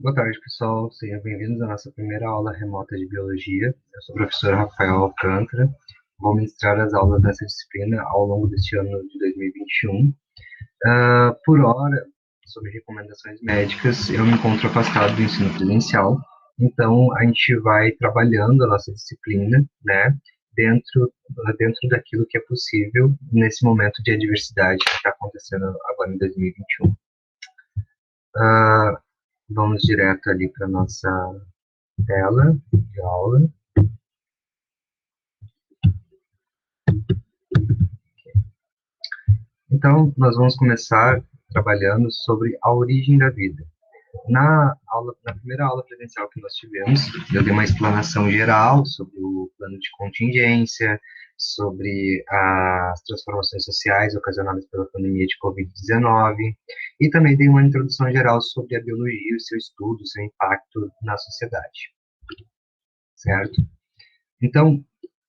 Boa tarde, pessoal. Sejam bem-vindos à nossa primeira aula remota de biologia. Eu sou o professor Rafael Alcântara. Vou ministrar as aulas dessa disciplina ao longo deste ano de 2021. Por hora, sobre recomendações médicas, eu me encontro afastado do ensino presencial, então a gente vai trabalhando a nossa disciplina, né, dentro daquilo que é possível nesse momento de adversidade que está acontecendo agora em 2021. Vamos direto ali para a nossa tela de aula. Então, nós vamos começar trabalhando sobre a origem da vida. Na primeira aula presencial que nós tivemos, eu dei uma explanação geral sobre o plano de contingência, sobre as transformações sociais ocasionadas pela pandemia de Covid-19, e também dei uma introdução geral sobre a biologia, o seu estudo, o seu impacto na sociedade, certo? Então,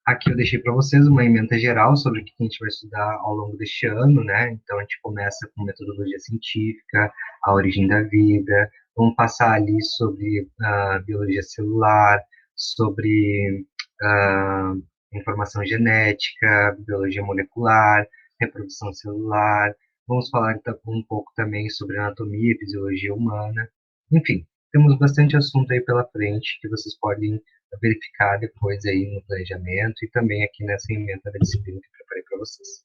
aqui eu deixei para vocês uma ementa geral sobre o que a gente vai estudar ao longo deste ano, né? Então, a gente começa com metodologia científica, a origem da vida, vamos passar ali sobre biologia celular, sobre ah, informação genética, biologia molecular, reprodução celular, vamos falar então, um pouco também sobre anatomia e fisiologia humana, enfim, temos bastante assunto aí pela frente que vocês podem verificar depois aí no planejamento e também aqui nessa ementa da disciplina que eu preparei para vocês.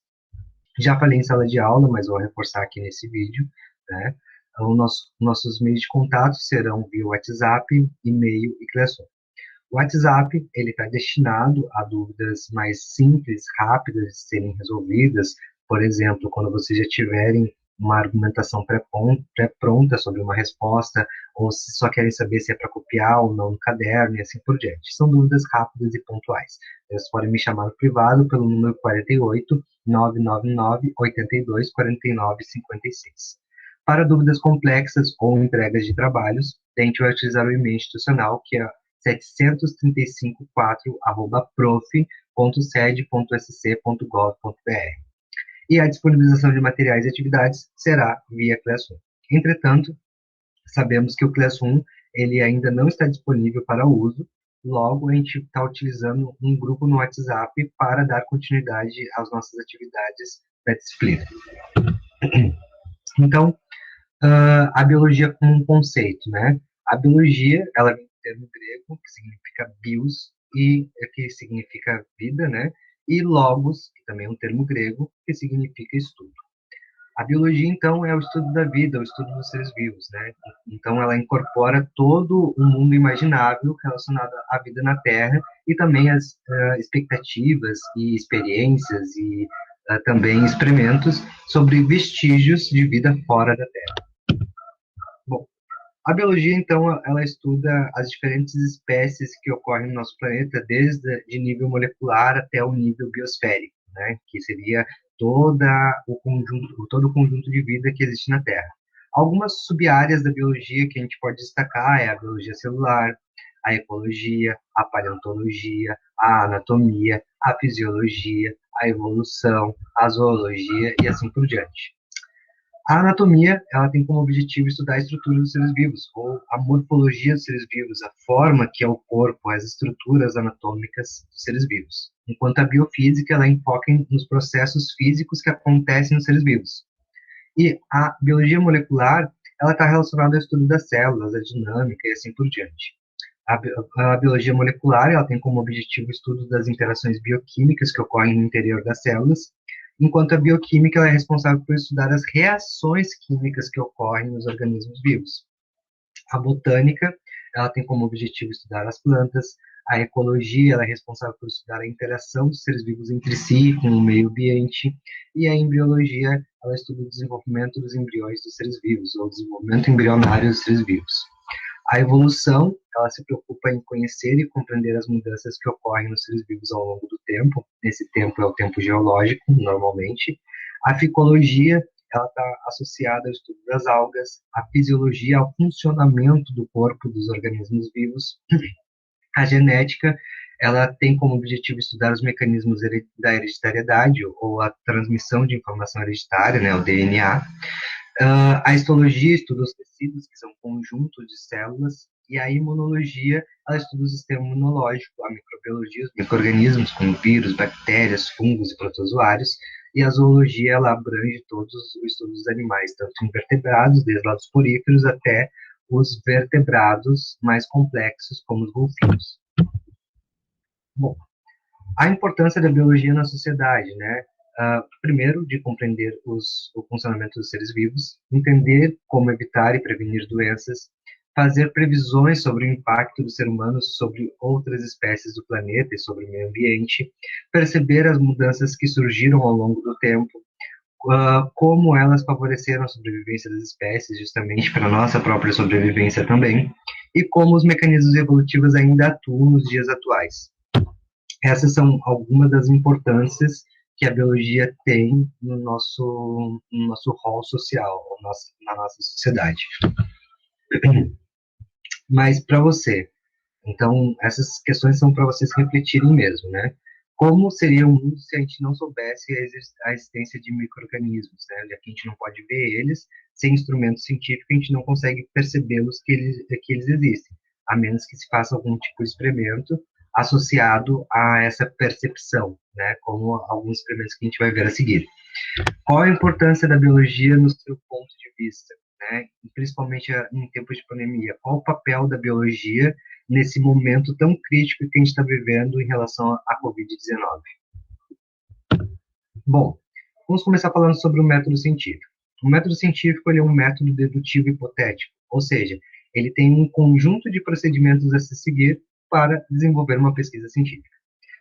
Já falei em sala de aula, mas vou reforçar aqui nesse vídeo, né? Então, nossos meios de contato serão via WhatsApp, e-mail e Classroom. O WhatsApp, ele está destinado a dúvidas mais simples, rápidas de serem resolvidas. Por exemplo, quando vocês já tiverem uma argumentação pré-pronta sobre uma resposta, ou se só querem saber se é para copiar ou não no caderno e assim por diante. São dúvidas rápidas e pontuais. Vocês podem me chamar no privado pelo número 48 999 82 49 56. Para dúvidas complexas ou entregas de trabalhos, tente utilizar o e-mail institucional, que é 735.4@prof.sed.sc.gov.br. E a disponibilização de materiais e atividades será via Classroom. Entretanto, sabemos que o Classroom ele ainda não está disponível para uso, logo a gente está utilizando um grupo no WhatsApp para dar continuidade às nossas atividades da disciplina. Então, a biologia como um conceito, né? A biologia, ela vem do termo grego, que significa bios, e que significa vida, né? E logos, que também é um termo grego, que significa estudo. A biologia, então, é o estudo da vida, o estudo dos seres vivos, né? Então, ela incorpora todo o mundo imaginável relacionado à vida na Terra e também as expectativas e experiências e também experimentos sobre vestígios de vida fora da Terra. Bom, a biologia, então, ela estuda as diferentes espécies que ocorrem no nosso planeta, desde de nível molecular até o nível biosférico, né, que seria todo o conjunto de vida que existe na Terra. Algumas sub-áreas da biologia que a gente pode destacar é a biologia celular, a ecologia, a paleontologia, a anatomia, a fisiologia, a evolução, a zoologia e assim por diante. A anatomia, ela tem como objetivo estudar a estrutura dos seres vivos, ou a morfologia dos seres vivos, a forma que é o corpo, as estruturas anatômicas dos seres vivos. Enquanto a biofísica, ela enfoca nos processos físicos que acontecem nos seres vivos. E a biologia molecular, ela está relacionada ao estudo das células, a dinâmica e assim por diante. A biologia molecular, ela tem como objetivo o estudo das interações bioquímicas que ocorrem no interior das células, enquanto a bioquímica ela é responsável por estudar as reações químicas que ocorrem nos organismos vivos. A botânica, ela tem como objetivo estudar as plantas, a ecologia, ela é responsável por estudar a interação dos seres vivos entre si com o meio ambiente, e a embriologia, ela estuda o desenvolvimento dos embriões dos seres vivos, ou o desenvolvimento embrionário dos seres vivos. A evolução, ela se preocupa em conhecer e compreender as mudanças que ocorrem nos seres vivos ao longo do tempo. Esse tempo é o tempo geológico, normalmente. A ficologia, ela está associada ao estudo das algas. A fisiologia, ao funcionamento do corpo dos organismos vivos. A genética, ela tem como objetivo estudar os mecanismos da hereditariedade ou a transmissão de informação hereditária, né, o DNA. A histologia estuda os tecidos, que são conjuntos de células, e a imunologia, ela estuda o sistema imunológico, a microbiologia, os micro-organismos, como vírus, bactérias, fungos e protozoários, e a zoologia, ela abrange todos os estudos dos animais, tanto invertebrados, desde lá dos poríferos, até os vertebrados mais complexos, como os golfinhos. Bom, a importância da biologia na sociedade, né? Primeiro, de compreender o funcionamento dos seres vivos, entender como evitar e prevenir doenças, fazer previsões sobre o impacto do ser humano sobre outras espécies do planeta e sobre o meio ambiente, perceber as mudanças que surgiram ao longo do tempo, como elas favoreceram a sobrevivência das espécies, justamente para a nossa própria sobrevivência também, e como os mecanismos evolutivos ainda atuam nos dias atuais. Essas são algumas das importâncias que a biologia tem no nosso rol social, na nossa sociedade. Mas para você, então, essas questões são para vocês refletirem mesmo, né? Como seria o mundo se a gente não soubesse a existência de micro-organismos, né? Já que a gente não pode ver eles, sem instrumento científico, a gente não consegue percebê-los que eles existem, a menos que se faça algum tipo de experimento associado a essa percepção, né? Como alguns experimentos que a gente vai ver a seguir. Qual a importância da biologia no seu ponto de vista, né? Principalmente em tempos de pandemia? Qual o papel da biologia nesse momento tão crítico que a gente está vivendo em relação à Covid-19? Bom, vamos começar falando sobre o método científico. O método científico ele é um método dedutivo hipotético, ou seja, ele tem um conjunto de procedimentos a se seguir para desenvolver uma pesquisa científica.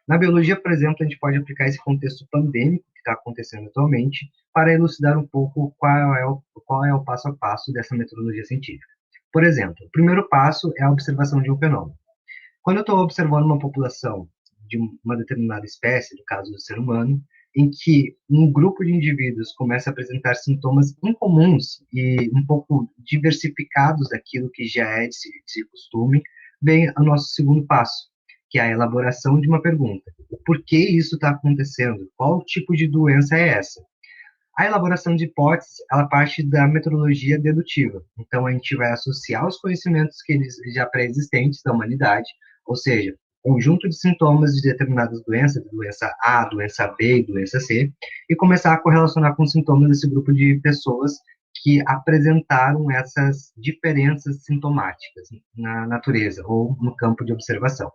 Na biologia, por exemplo, a gente pode aplicar esse contexto pandêmico que está acontecendo atualmente para elucidar um pouco qual é o passo a passo dessa metodologia científica. Por exemplo, o primeiro passo é a observação de um fenômeno. Quando eu estou observando uma população de uma determinada espécie, no caso do ser humano, em que um grupo de indivíduos começa a apresentar sintomas incomuns e um pouco diversificados daquilo que já é de costume, vem o nosso segundo passo, que é a elaboração de uma pergunta. Por que isso está acontecendo? Qual tipo de doença é essa? A elaboração de hipóteses, ela parte da metodologia dedutiva. Então, a gente vai associar os conhecimentos que eles já pré-existentes da humanidade, ou seja, conjunto de sintomas de determinadas doenças, doença A, doença B e doença C, e começar a correlacionar com os sintomas desse grupo de pessoas que apresentaram essas diferenças sintomáticas na natureza ou no campo de observação.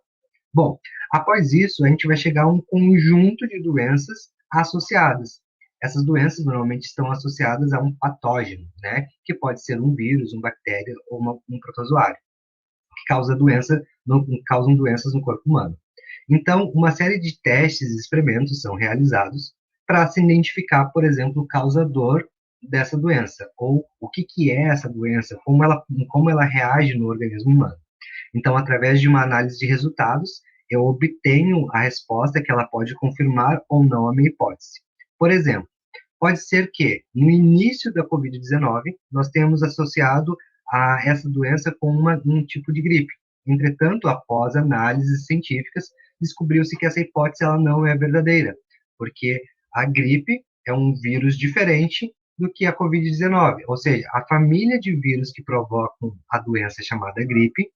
Bom, após isso, a gente vai chegar a um conjunto de doenças associadas. Essas doenças normalmente estão associadas a um patógeno, né? Que pode ser um vírus, uma bactéria ou um protozoário, que causam doenças no corpo humano. Então, uma série de testes e experimentos são realizados para se identificar, por exemplo, o causador dessa doença, ou o que é essa doença, como ela reage no organismo humano. Então, através de uma análise de resultados, eu obtenho a resposta que ela pode confirmar ou não a minha hipótese. Por exemplo, pode ser que no início da Covid-19 nós tenhamos associado a essa doença com um tipo de gripe. Entretanto, após análises científicas, descobriu-se que essa hipótese ela não é verdadeira, porque a gripe é um vírus diferente do que a Covid-19, ou seja, a família de vírus que provocam a doença chamada gripe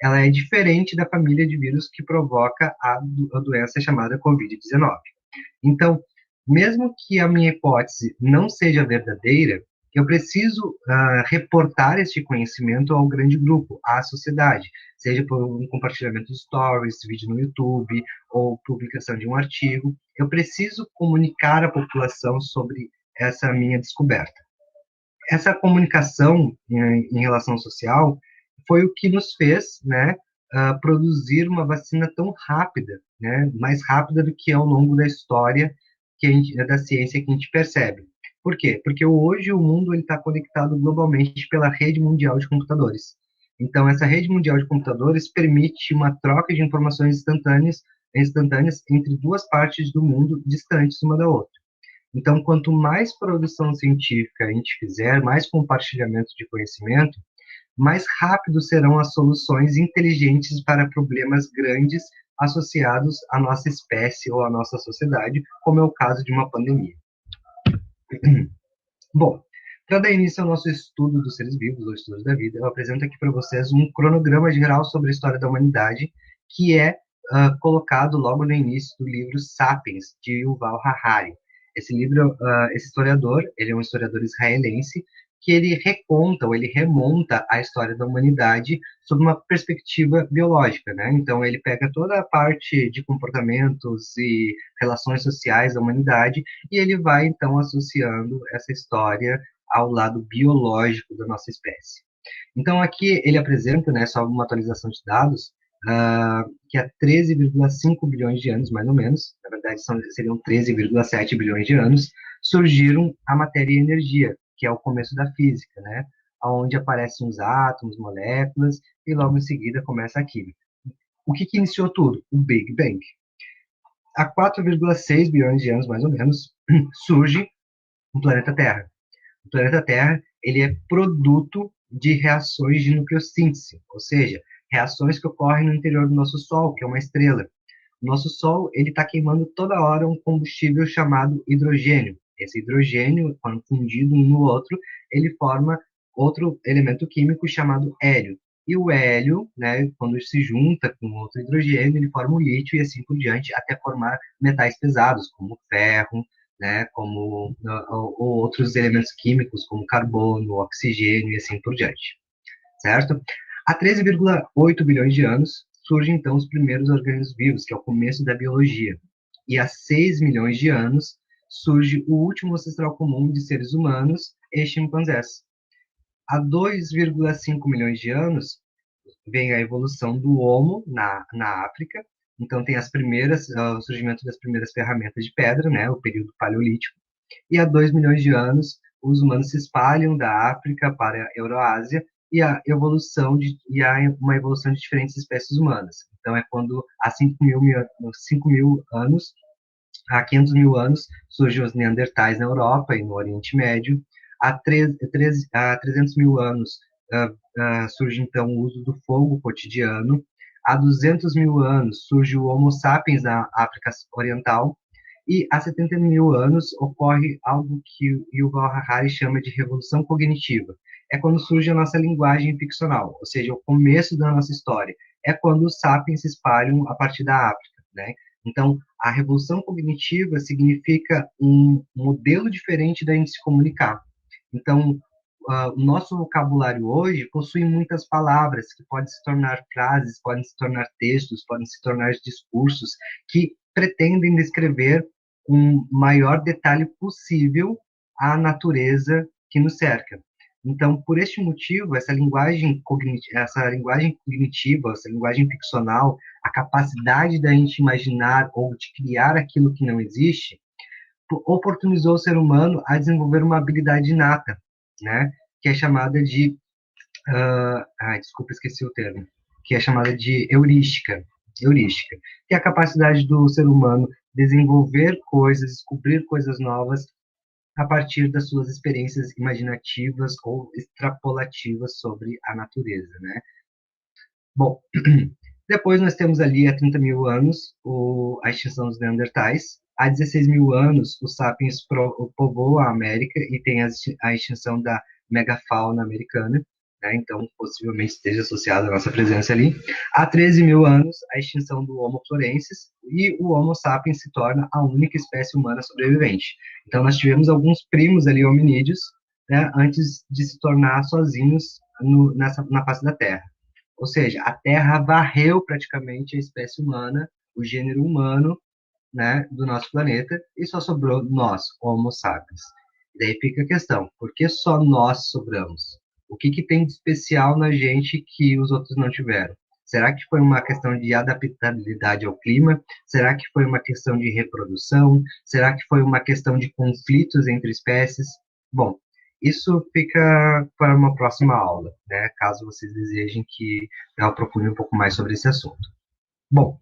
ela é diferente da família de vírus que provoca a doença chamada Covid-19. Então, mesmo que a minha hipótese não seja verdadeira, eu preciso reportar este conhecimento ao grande grupo, à sociedade, seja por um compartilhamento de stories, vídeo no YouTube ou publicação de um artigo. Eu preciso comunicar à população sobre essa minha descoberta. Essa comunicação em relação social foi o que nos fez, né, produzir uma vacina tão rápida, né, mais rápida do que ao longo da história da ciência que a gente percebe. Por quê? Porque hoje o mundo está conectado globalmente pela rede mundial de computadores. Então, essa rede mundial de computadores permite uma troca de informações instantâneas entre duas partes do mundo distantes uma da outra. Então, quanto mais produção científica a gente fizer, mais compartilhamento de conhecimento, mais rápido serão as soluções inteligentes para problemas grandes associados à nossa espécie ou à nossa sociedade, como é o caso de uma pandemia. Bom, Para dar início ao nosso estudo dos seres vivos, ou estudo da vida, eu apresento aqui para vocês um cronograma geral sobre a história da humanidade, que é colocado logo no início do livro Sapiens, de Yuval Harari. Esse livro, esse historiador, ele é um historiador israelense, que ele reconta, ou ele remonta a história da humanidade sob uma perspectiva biológica, né? Então, ele pega toda a parte de comportamentos e relações sociais da humanidade e ele vai, então, associando essa história ao lado biológico da nossa espécie. Então, aqui ele apresenta, né, só uma atualização de dados, que há 13,5 bilhões de anos, mais ou menos, na verdade seriam 13,7 bilhões de anos, surgiram a matéria e a energia, que é o começo da física, né, onde aparecem os átomos, moléculas, e logo em seguida começa a química. O que iniciou tudo? O Big Bang. Há 4,6 bilhões de anos, mais ou menos, surge o planeta Terra. O planeta Terra, ele é produto de reações de nucleossíntese, ou seja, reações que ocorrem no interior do nosso Sol, que é uma estrela. O nosso Sol, ele está queimando toda hora um combustível chamado hidrogênio. Esse hidrogênio, quando fundido um no outro, ele forma outro elemento químico chamado hélio. E o hélio, né, quando se junta com outro hidrogênio, ele forma o lítio e assim por diante, até formar metais pesados, como ferro, né, como ou outros elementos químicos, como carbono, oxigênio e assim por diante, certo? Há 13,8 bilhões de anos surgem então os primeiros organismos vivos, que é o começo da biologia. E há 6 milhões de anos surge o último ancestral comum de seres humanos e chimpanzés. Há 2,5 milhões de anos vem a evolução do Homo na África. Então tem o surgimento das primeiras ferramentas de pedra, né, o período paleolítico. E há 2 milhões de anos, os humanos se espalham da África para a Euroásia e há uma evolução de diferentes espécies humanas. Então é quando há 5 mil anos, há 500 mil anos, surgem os Neandertais na Europa e no Oriente Médio. Há 300 mil anos surge então o uso do fogo cotidiano. Há 200 mil anos surge o Homo sapiens na África Oriental. E há 70 mil anos ocorre algo que o Yuval Harari chama de revolução cognitiva. É quando surge a nossa linguagem ficcional, ou seja, o começo da nossa história. É quando os sapiens se espalham a partir da África, né? Então, a revolução cognitiva significa um modelo diferente da gente se comunicar. Então, o nosso vocabulário hoje possui muitas palavras que podem se tornar frases, podem se tornar textos, podem se tornar discursos que pretendem descrever com o maior detalhe possível a natureza que nos cerca. Então, por este motivo, essa linguagem cognitiva, essa linguagem ficcional, a capacidade da gente imaginar ou de criar aquilo que não existe, oportunizou o ser humano a desenvolver uma habilidade inata, né? Que é chamada de, desculpa, esqueci o termo, que é chamada de heurística, que é a capacidade do ser humano desenvolver coisas, descobrir coisas novas a partir das suas experiências imaginativas ou extrapolativas sobre a natureza, né? Bom, depois nós temos ali há 30 mil anos a extinção dos Neandertais. Há 16 mil anos, os sapiens povoam a América e tem a extinção da megafauna americana, né? Então possivelmente esteja associada a nossa presença ali. Há 13 mil anos, a extinção do Homo florensis e o Homo sapiens se torna a única espécie humana sobrevivente. Então nós tivemos alguns primos ali, hominídeos, né, antes de se tornar sozinhos na face da Terra. Ou seja, a Terra varreu praticamente a espécie humana, o gênero humano, né, do nosso planeta, e só sobrou nós, Homo sapiens. E daí fica a questão, por que só nós sobramos? O que tem de especial na gente que os outros não tiveram? Será que foi uma questão de adaptabilidade ao clima? Será que foi uma questão de reprodução? Será que foi uma questão de conflitos entre espécies? Bom, isso fica para uma próxima aula, né? Caso vocês desejem que eu aprofunde um pouco mais sobre esse assunto. Bom,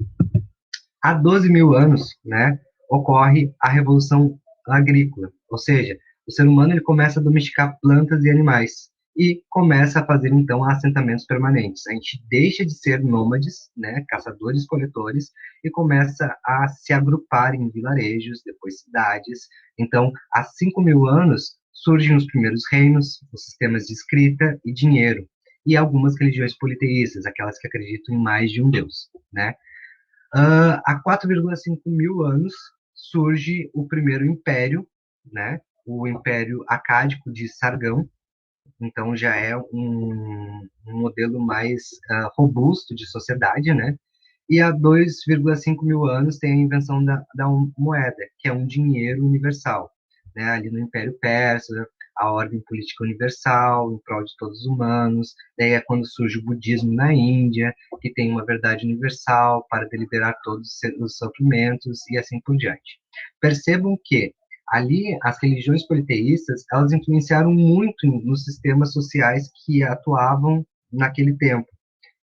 há 12 mil anos, né, ocorre a Revolução Agrícola, ou seja, o ser humano ele começa a domesticar plantas e animais e começa a fazer então assentamentos permanentes. A gente deixa de ser nômades, né, caçadores-coletores, e começa a se agrupar em vilarejos, depois cidades. Então, há 5 mil anos surgem os primeiros reinos, os sistemas de escrita e dinheiro, e algumas religiões politeístas, aquelas que acreditam em mais de um deus, né? Há 4,5 mil anos surge o primeiro império, né? O Império Acádico de Sargão. Então já é um modelo mais robusto de sociedade, né? E há 2,5 mil anos tem a invenção da moeda, que é um dinheiro universal, né? Ali no Império Persa, a ordem política universal, em prol de todos os humanos. Daí é quando surge o budismo na Índia, que tem uma verdade universal para deliberar todos os sofrimentos e assim por diante. Percebam que ali as religiões politeístas, elas influenciaram muito nos sistemas sociais que atuavam naquele tempo,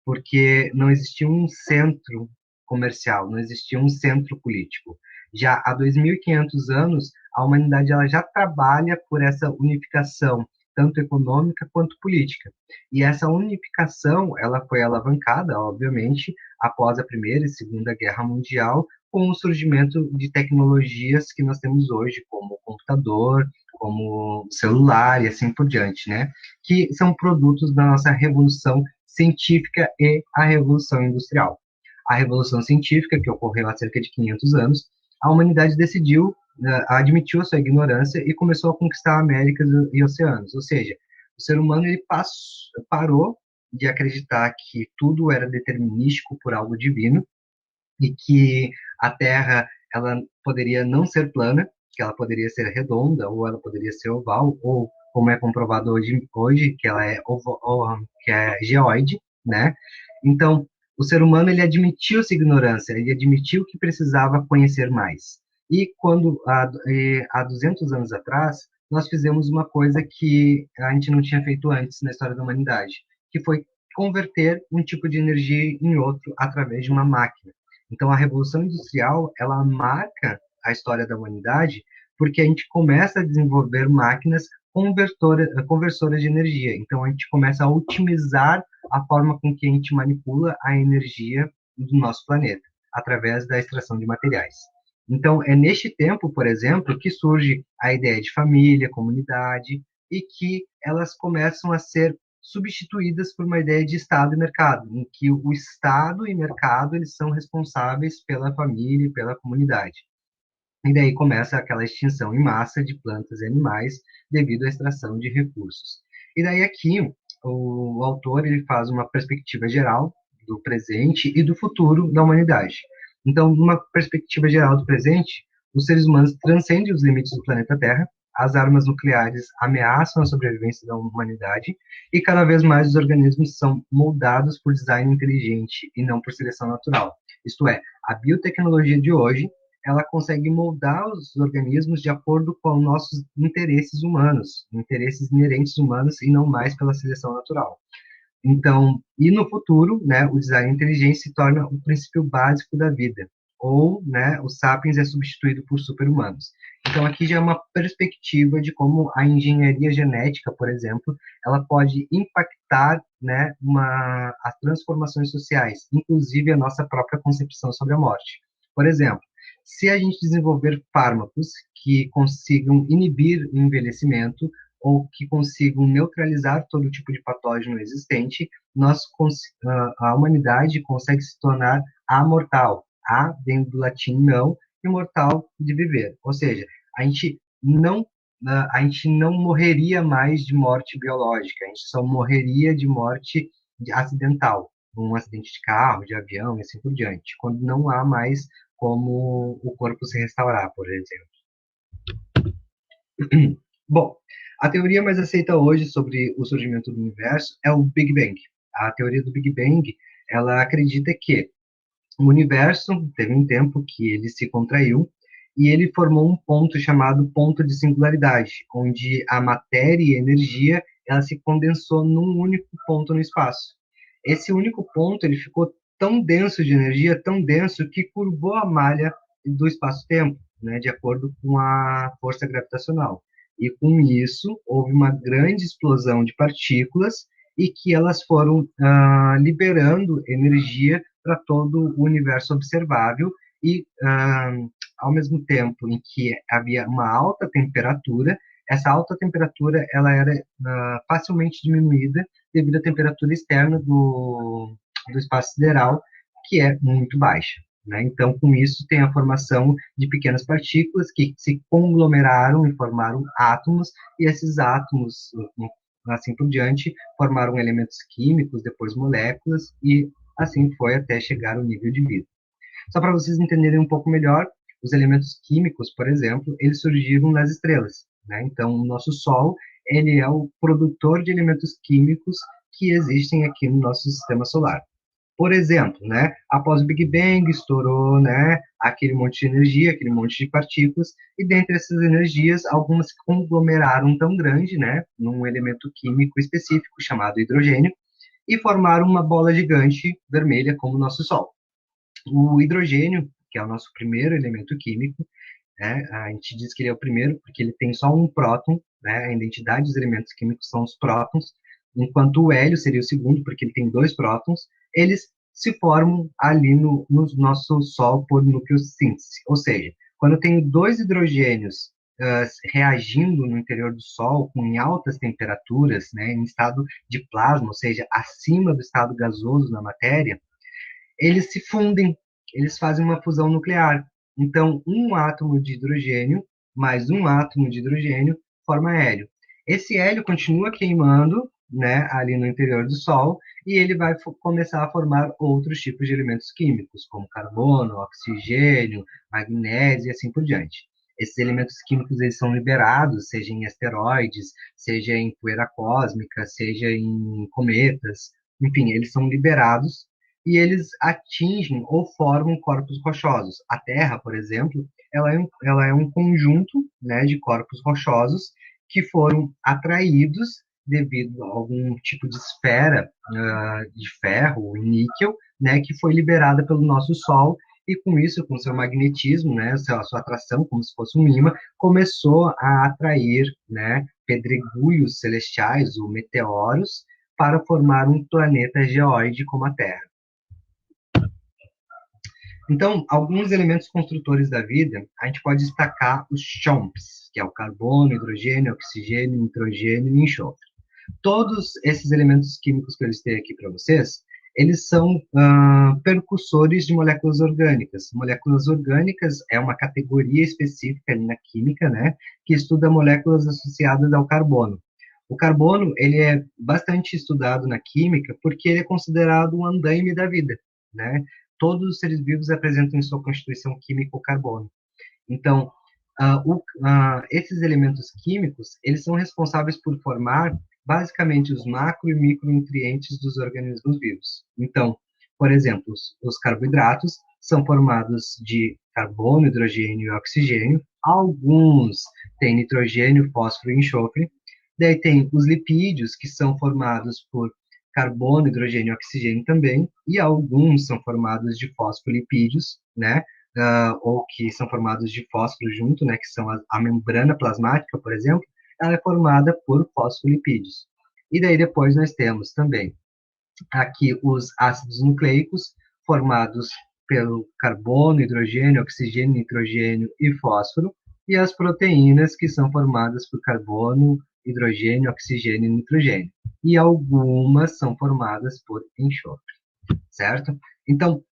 porque não existia um centro comercial, não existia um centro político. Já há 2.500 anos, a humanidade ela já trabalha por essa unificação, tanto econômica quanto política. E essa unificação, ela foi alavancada, obviamente, após a Primeira e Segunda Guerra Mundial, com o surgimento de tecnologias que nós temos hoje, como o computador, como o celular e assim por diante, né? Que são produtos da nossa revolução científica e a Revolução Industrial. A Revolução Científica, que ocorreu há cerca de 500 anos, a humanidade decidiu, admitiu a sua ignorância e começou a conquistar Américas e oceanos. Ou seja, o ser humano ele parou de acreditar que tudo era determinístico por algo divino e que a Terra ela poderia não ser plana, que ela poderia ser redonda ou ela poderia ser oval, ou como é comprovado hoje que ela é que é geoide, né? Então, o ser humano ele admitiu essa ignorância, ele admitiu que precisava conhecer mais. E quando há 200 anos atrás, nós fizemos uma coisa que a gente não tinha feito antes na história da humanidade, que foi converter um tipo de energia em outro através de uma máquina. Então, a Revolução Industrial, ela marca a história da humanidade porque a gente começa a desenvolver máquinas conversoras de energia. Então, a gente começa a otimizar a forma com que a gente manipula a energia do nosso planeta, através da extração de materiais. Então, é neste tempo, por exemplo, que surge a ideia de família, comunidade, e que elas começam a ser substituídas por uma ideia de Estado e mercado, em que o Estado e mercado eles são responsáveis pela família e pela comunidade. E daí começa aquela extinção em massa de plantas e animais devido à extração de recursos. E daí aqui o autor ele faz uma perspectiva geral do presente e do futuro da humanidade. Então, numa perspectiva geral do presente, os seres humanos transcendem os limites do planeta Terra, as armas nucleares ameaçam a sobrevivência da humanidade e cada vez mais os organismos são moldados por design inteligente e não por seleção natural. Isto é, a biotecnologia de hoje ela consegue moldar os organismos de acordo com os nossos interesses humanos, interesses inerentes humanos e não mais pela seleção natural. Então, e no futuro, né, o design inteligente se torna o princípio básico da vida, ou, né, o sapiens é substituído por super-humanos. Então, aqui já é uma perspectiva de como a engenharia genética, por exemplo, ela pode impactar, né, as transformações sociais, inclusive a nossa própria concepção sobre a morte. Por exemplo, se a gente desenvolver fármacos que consigam inibir o envelhecimento, ou que consigam neutralizar todo tipo de patógeno existente, a humanidade consegue se tornar amortal. A vem do latim não, e mortal de viver. Ou seja, a gente não a gente não morreria mais de morte biológica, a gente só morreria de morte acidental, um acidente de carro, de avião e assim por diante, quando não há mais como o corpo se restaurar, por exemplo. Bom, a teoria mais aceita hoje sobre o surgimento do universo é o Big Bang. A teoria do Big Bang, ela acredita que o universo teve um tempo que ele se contraiu e ele formou um ponto chamado ponto de singularidade, onde a matéria e a energia ela se condensou num único ponto no espaço. Esse único ponto ele ficou tão denso de energia, tão denso que curvou a malha do espaço-tempo, né, de acordo com a força gravitacional. E com isso houve uma grande explosão de partículas e que elas foram liberando energia para todo o universo observável e, ao mesmo tempo em que havia uma alta temperatura, essa alta temperatura ela era facilmente diminuída devido à temperatura externa do espaço sideral, que é muito baixa. Né? Então, com isso, tem a formação de pequenas partículas que se conglomeraram e formaram átomos, e esses átomos, assim por diante, formaram elementos químicos, depois moléculas, e assim foi até chegar ao nível de vida. Só para vocês entenderem um pouco melhor, os elementos químicos, por exemplo, eles surgiram nas estrelas. Né? Então, o nosso Sol, ele é o produtor de elementos químicos que existem aqui no nosso sistema solar. Por exemplo, né, após o Big Bang, estourou, né, aquele monte de energia, aquele monte de partículas, e dentre essas energias, algumas se conglomeraram tão grande, né, num elemento químico específico chamado hidrogênio, e formaram uma bola gigante vermelha como o nosso Sol. O hidrogênio, que é o nosso primeiro elemento químico, né, a gente diz que ele é o primeiro porque ele tem só um próton, né, a identidade dos elementos químicos são os prótons, enquanto o hélio seria o segundo porque ele tem dois prótons, eles se formam ali no nosso Sol por nucleossíntese, ou seja, quando eu tenho dois hidrogênios reagindo no interior do Sol em altas temperaturas, né, em estado de plasma, ou seja, acima do estado gasoso na matéria, eles se fundem, eles fazem uma fusão nuclear. Então, um átomo de hidrogênio mais um átomo de hidrogênio forma hélio. Esse hélio continua queimando, né, ali no interior do Sol, e ele vai começar a formar outros tipos de elementos químicos, como carbono, oxigênio, magnésio e assim por diante. Esses elementos químicos eles são liberados, seja em asteroides, seja em poeira cósmica, seja em cometas, enfim, eles são liberados e eles atingem ou formam corpos rochosos. A Terra, por exemplo, ela é um conjunto, né, de corpos rochosos que foram atraídos devido a algum tipo de esfera de ferro, níquel, né, que foi liberada pelo nosso Sol e com isso, com seu magnetismo, né, sua atração, como se fosse um imã, começou a atrair, né, pedregulhos celestiais ou meteoros para formar um planeta geóide como a Terra. Então, alguns elementos construtores da vida, a gente pode destacar os CHOMPs, que é o carbono, hidrogênio, oxigênio, nitrogênio e enxofre. Todos esses elementos químicos que eu listei aqui para vocês, eles são percussores de moléculas orgânicas. Moléculas orgânicas é uma categoria específica na química, né, que estuda moléculas associadas ao carbono. O carbono, ele é bastante estudado na química porque ele é considerado um andaime da vida, né? Todos os seres vivos apresentam em sua constituição química o carbono. Então, esses elementos químicos, eles são responsáveis por formar basicamente os macro e micronutrientes dos organismos vivos. Então, por exemplo, os carboidratos são formados de carbono, hidrogênio e oxigênio. Alguns têm nitrogênio, fósforo e enxofre. Daí tem os lipídios, que são formados por carbono, hidrogênio e oxigênio também, e alguns são formados de fosfolipídios, né? Ou que são formados de fósforo junto, né? Que são a membrana plasmática, por exemplo, ela é formada por fosfolipídios. E daí depois nós temos também aqui os ácidos nucleicos, formados pelo carbono, hidrogênio, oxigênio, nitrogênio e fósforo, e as proteínas, que são formadas por carbono, hidrogênio, oxigênio e nitrogênio. E algumas são formadas por enxofre, certo? Então,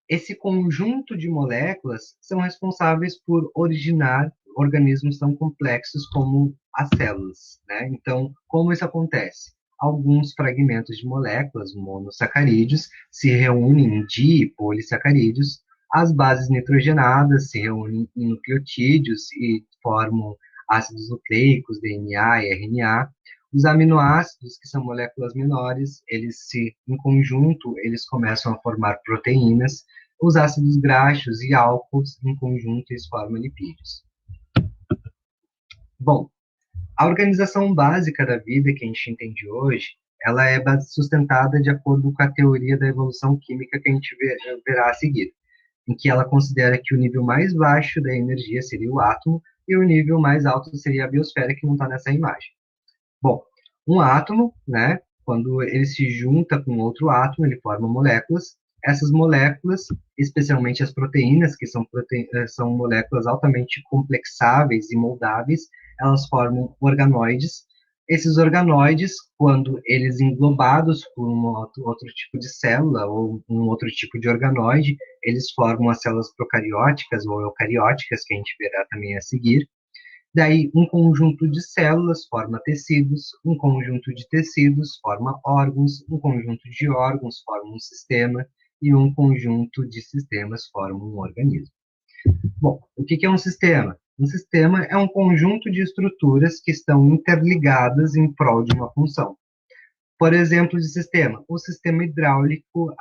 esse conjunto de moléculas são responsáveis por originar organismos tão complexos como as células, né? Então, como isso acontece? Alguns fragmentos de moléculas monossacarídeos se reúnem em di e polissacarídeos, as bases nitrogenadas se reúnem em nucleotídeos e formam ácidos nucleicos, DNA e RNA. Os aminoácidos, que são moléculas menores, em conjunto, eles começam a formar proteínas. Os ácidos graxos e álcools, em conjunto, eles formam lipídios. Bom, a organização básica da vida que a gente entende hoje, ela é sustentada de acordo com a teoria da evolução química que a gente verá a seguir, em que ela considera que o nível mais baixo da energia seria o átomo e o nível mais alto seria a biosfera, que não está nessa imagem. Bom, um átomo, né, quando ele se junta com outro átomo, ele forma moléculas. essas moléculas, especialmente as proteínas, que são moléculas altamente complexáveis e moldáveis, elas formam organoides. Esses organoides, quando eles englobados por outro tipo de célula ou um outro tipo de organoide, eles formam as células procarióticas ou eucarióticas, que a gente verá também a seguir. Daí, um conjunto de células forma tecidos, um conjunto de tecidos forma órgãos, um conjunto de órgãos forma um sistema e um conjunto de sistemas forma um organismo. Bom, o que é um sistema? Um sistema é um conjunto de estruturas que estão interligadas em prol de uma função. Por exemplo, de sistema, o sistema hidráulico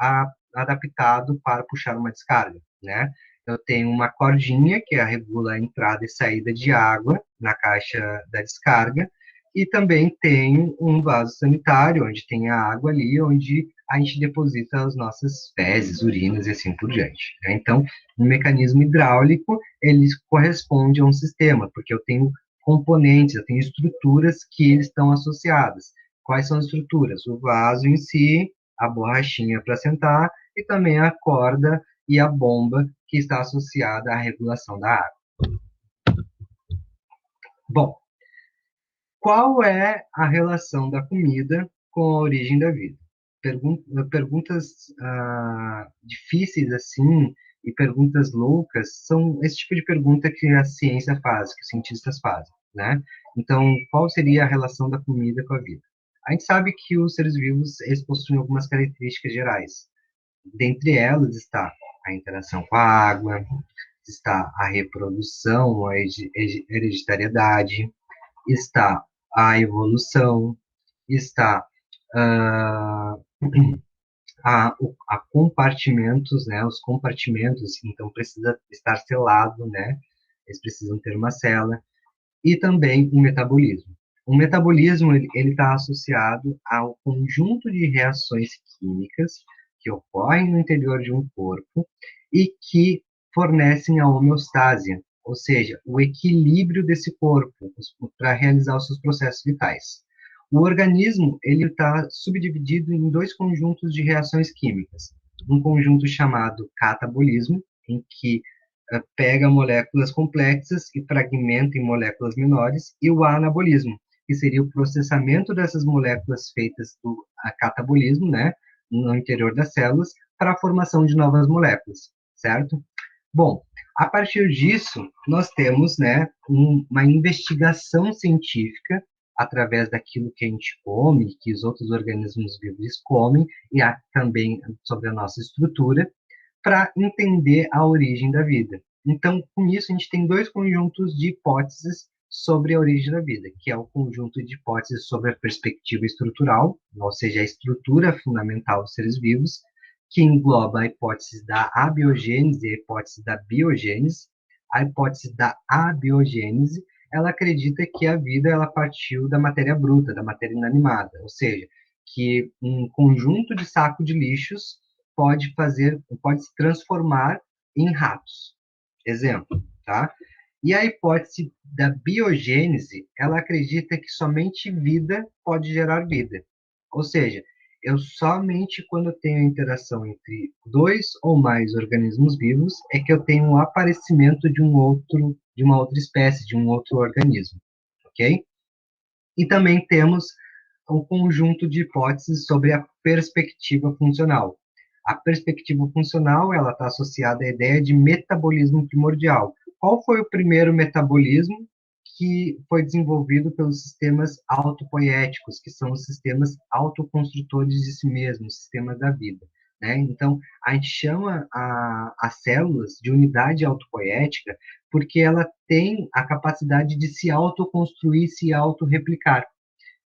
adaptado para puxar uma descarga, né? Eu tenho uma cordinha que regula a entrada e saída de água na caixa da descarga, e também tenho um vaso sanitário, onde tem a água ali, onde a gente deposita as nossas fezes, urinas e assim por diante, né? Então, o mecanismo hidráulico, ele corresponde a um sistema, porque eu tenho componentes, eu tenho estruturas que estão associadas. Quais são as estruturas? O vaso em si, a borrachinha para sentar e também a corda e a bomba que está associada à regulação da água. Bom, qual é a relação da comida com a origem da vida? Perguntas difíceis assim e perguntas loucas são esse tipo de pergunta que a ciência faz, que os cientistas fazem, né? Então, qual seria a relação da comida com a vida? A gente sabe que os seres vivos eles possuem algumas características gerais. Dentre elas está a interação com a água, está a reprodução, a hereditariedade, está a evolução, está uh, a compartimentos, né? Os compartimentos, então precisa estar selado, né? Eles precisam ter uma cela e também o metabolismo. O metabolismo ele está associado ao conjunto de reações químicas que ocorrem no interior de um corpo e que fornecem a homeostase, ou seja, o equilíbrio desse corpo para realizar os seus processos vitais. O organismo ele está subdividido em dois conjuntos de reações químicas. Um conjunto chamado catabolismo, em que pega moléculas complexas e fragmenta em moléculas menores, e o anabolismo, que seria o processamento dessas moléculas feitas do catabolismo, né, no interior das células, para a formação de novas moléculas, certo? Bom, a partir disso, nós temos, né, uma investigação científica através daquilo que a gente come, que os outros organismos vivos comem, e também sobre a nossa estrutura, para entender a origem da vida. Então, com isso, a gente tem dois conjuntos de hipóteses sobre a origem da vida, que é o conjunto de hipóteses sobre a perspectiva estrutural, ou seja, a estrutura fundamental dos seres vivos, que engloba a hipótese da abiogênese e a hipótese da biogênese. A hipótese da abiogênese, ela acredita que a vida ela partiu da matéria bruta, da matéria inanimada, ou seja, que um conjunto de saco de lixos pode se transformar em ratos. Exemplo, tá? E a hipótese da biogênese, ela acredita que somente vida pode gerar vida. Ou seja, eu somente quando eu tenho interação entre dois ou mais organismos vivos é que eu tenho um aparecimento de uma outra espécie, de um outro organismo, ok? E também temos um conjunto de hipóteses sobre a perspectiva funcional. A perspectiva funcional ela está associada à ideia de metabolismo primordial. Qual foi o primeiro metabolismo que foi desenvolvido pelos sistemas autopoéticos, que são os sistemas autoconstrutores de si mesmos, sistemas da vida, né? Então, a gente chama as células de unidade autopoética porque ela tem a capacidade de se autoconstruir, se autorreplicar.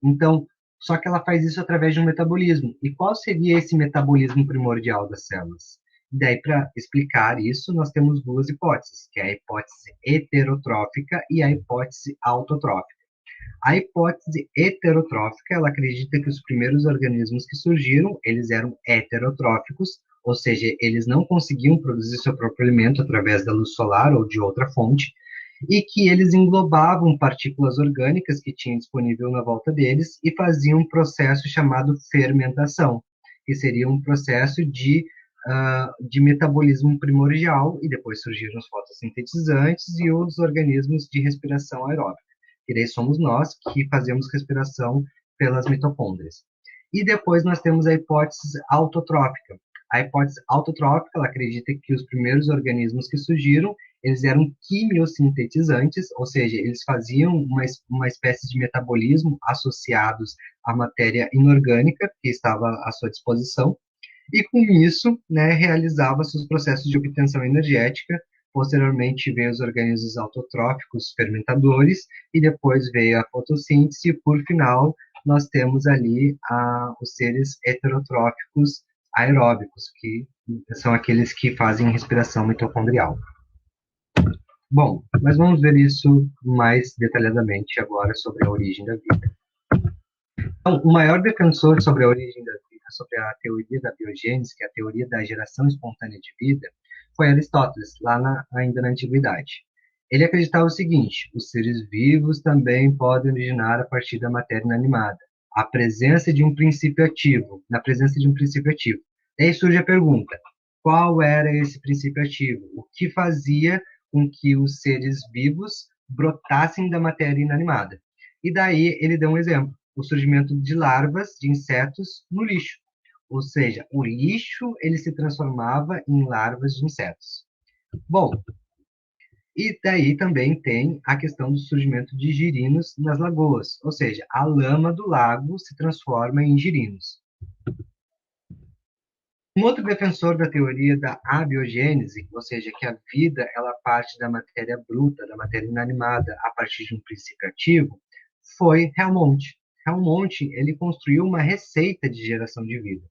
Então, só que ela faz isso através de um metabolismo. E qual seria esse metabolismo primordial das células? Daí, para explicar isso, nós temos duas hipóteses, que é a hipótese heterotrófica e a hipótese autotrófica. A hipótese heterotrófica, ela acredita que os primeiros organismos que surgiram, eles eram heterotróficos, ou seja, eles não conseguiam produzir seu próprio alimento através da luz solar ou de outra fonte, e que eles englobavam partículas orgânicas que tinham disponível na volta deles e faziam um processo chamado fermentação, que seria um processo de de metabolismo primordial, e depois surgiram os fotossintetizantes e os organismos de respiração aeróbica. E daí somos nós que fazemos respiração pelas mitocôndrias. E depois nós temos a hipótese autotrófica. A hipótese autotrófica, ela acredita que os primeiros organismos que surgiram, eles eram quimiosintetizantes, ou seja, eles faziam uma espécie de metabolismo associados à matéria inorgânica que estava à sua disposição, e com isso, né, realizava seus processos de obtenção energética. Posteriormente veio os organismos autotróficos fermentadores, e depois veio a fotossíntese, e por final nós temos ali os seres heterotróficos aeróbicos, que são aqueles que fazem respiração mitocondrial. Bom, mas vamos ver isso mais detalhadamente agora sobre a origem da vida. Então, o maior defensor sobre a origem da vida, sobre a teoria da biogênese, que é a teoria da geração espontânea de vida, foi Aristóteles, ainda na antiguidade. Ele acreditava o seguinte: os seres vivos também podem originar a partir da matéria inanimada, a presença de um princípio ativo, na presença de um princípio ativo. Daí surge a pergunta: qual era esse princípio ativo? O que fazia com que os seres vivos brotassem da matéria inanimada? E daí ele deu um exemplo: o surgimento de larvas de insetos no lixo. Ou seja, o lixo ele se transformava em larvas de insetos. Bom, e daí também tem a questão do surgimento de girinos nas lagoas, ou seja, a lama do lago se transforma em girinos. Um outro defensor da teoria da abiogênese, ou seja, que a vida ela parte da matéria bruta, da matéria inanimada, a partir de um princípio ativo, foi Helmont. Helmont ele construiu uma receita de geração de vida,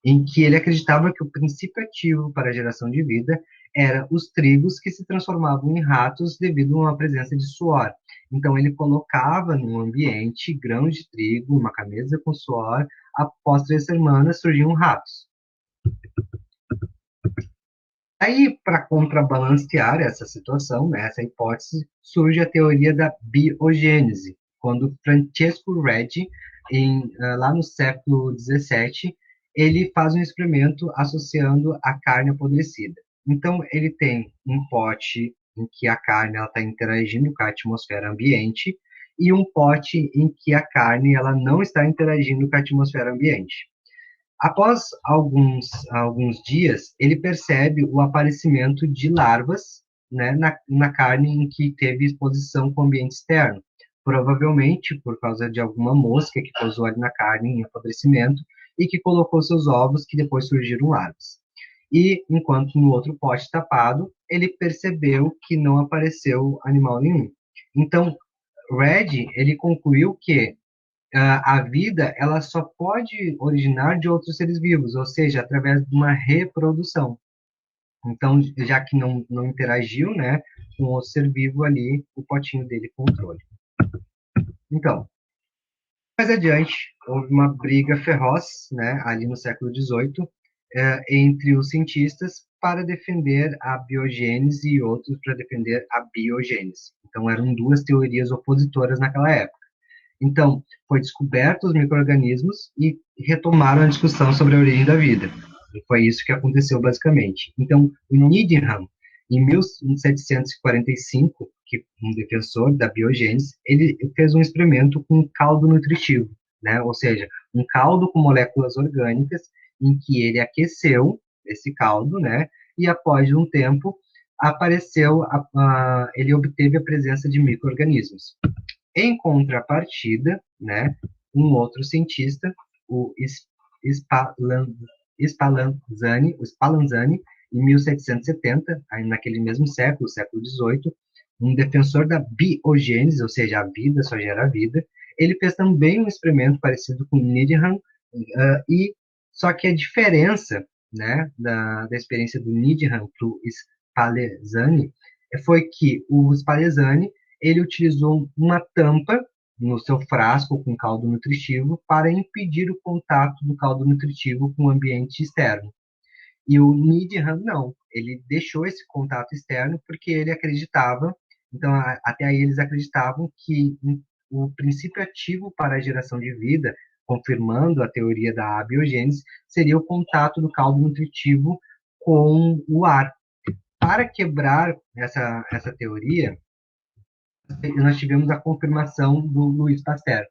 em que ele acreditava que o princípio ativo para a geração de vida era os trigos que se transformavam em ratos devido a uma presença de suor. Então ele colocava no ambiente grãos de trigo, uma camisa com suor, após 3 semanas surgiam ratos. Aí, para contrabalancear essa situação, né, essa hipótese, surge a teoria da biogênese, quando Francesco Redi, lá no século XVII, ele faz um experimento associando a carne apodrecida. Então, ele tem um pote em que a carne está interagindo com a atmosfera ambiente e um pote em que a carne ela não está interagindo com a atmosfera ambiente. Após alguns dias, ele percebe o aparecimento de larvas, né, na carne em que teve exposição com o ambiente externo, provavelmente por causa de alguma mosca que pousou ali na carne em apodrecimento e que colocou seus ovos, que depois surgiram larvas. E, enquanto no outro pote tapado, ele percebeu que não apareceu animal nenhum. Então, Red, ele concluiu que a vida ela só pode originar de outros seres vivos, ou seja, através de uma reprodução. Então, já que não interagiu, né, com o ser vivo ali, o potinho dele controle. Então, mais adiante, houve uma briga feroz, né, ali no século XVIII, entre os cientistas para defender a biogênese e outros para defender a biogênese. Então, eram duas teorias opositoras naquela época. Então, foi descoberto os micro-organismos e retomaram a discussão sobre a origem da vida. E foi isso que aconteceu, basicamente. Então, o Needham, em 1745, que um defensor da biogênese, ele fez um experimento com um caldo nutritivo, né? Ou seja, um caldo com moléculas orgânicas, em que ele aqueceu esse caldo, né? E após um tempo, ele obteve a presença de micro-organismos. Em contrapartida, né, um outro cientista, o Spallanzani, em 1770, aí naquele mesmo século, século XVIII, um defensor da biogênese, ou seja, a vida só gera vida, ele fez também um experimento parecido com Needham, e só que a diferença, né, da experiência do Needham para o Spallanzani foi que o Spallanzani ele utilizou uma tampa no seu frasco com caldo nutritivo para impedir o contato do caldo nutritivo com o ambiente externo. E o Needham não, ele deixou esse contato externo porque ele acreditava, então até aí eles acreditavam que o princípio ativo para a geração de vida, confirmando a teoria da abiogênese, seria o contato do caldo nutritivo com o ar. Para quebrar essa teoria, nós tivemos a confirmação do Louis Pasteur.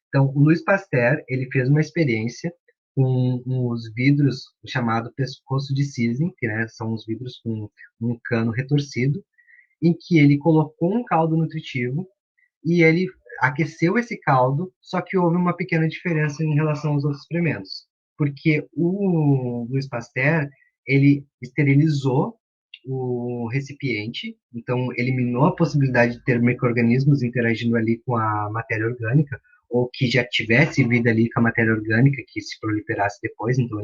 Então, o Louis Pasteur, ele fez uma experiência com os vidros chamado pescoço de cisne, que né, são os vidros com um cano retorcido, em que ele colocou um caldo nutritivo e ele aqueceu esse caldo, só que houve uma pequena diferença em relação aos outros experimentos, porque o Louis Pasteur, ele esterilizou o recipiente, então eliminou a possibilidade de ter micro-organismos interagindo ali com a matéria orgânica, ou que já tivesse vida ali com a matéria orgânica que se proliferasse depois, então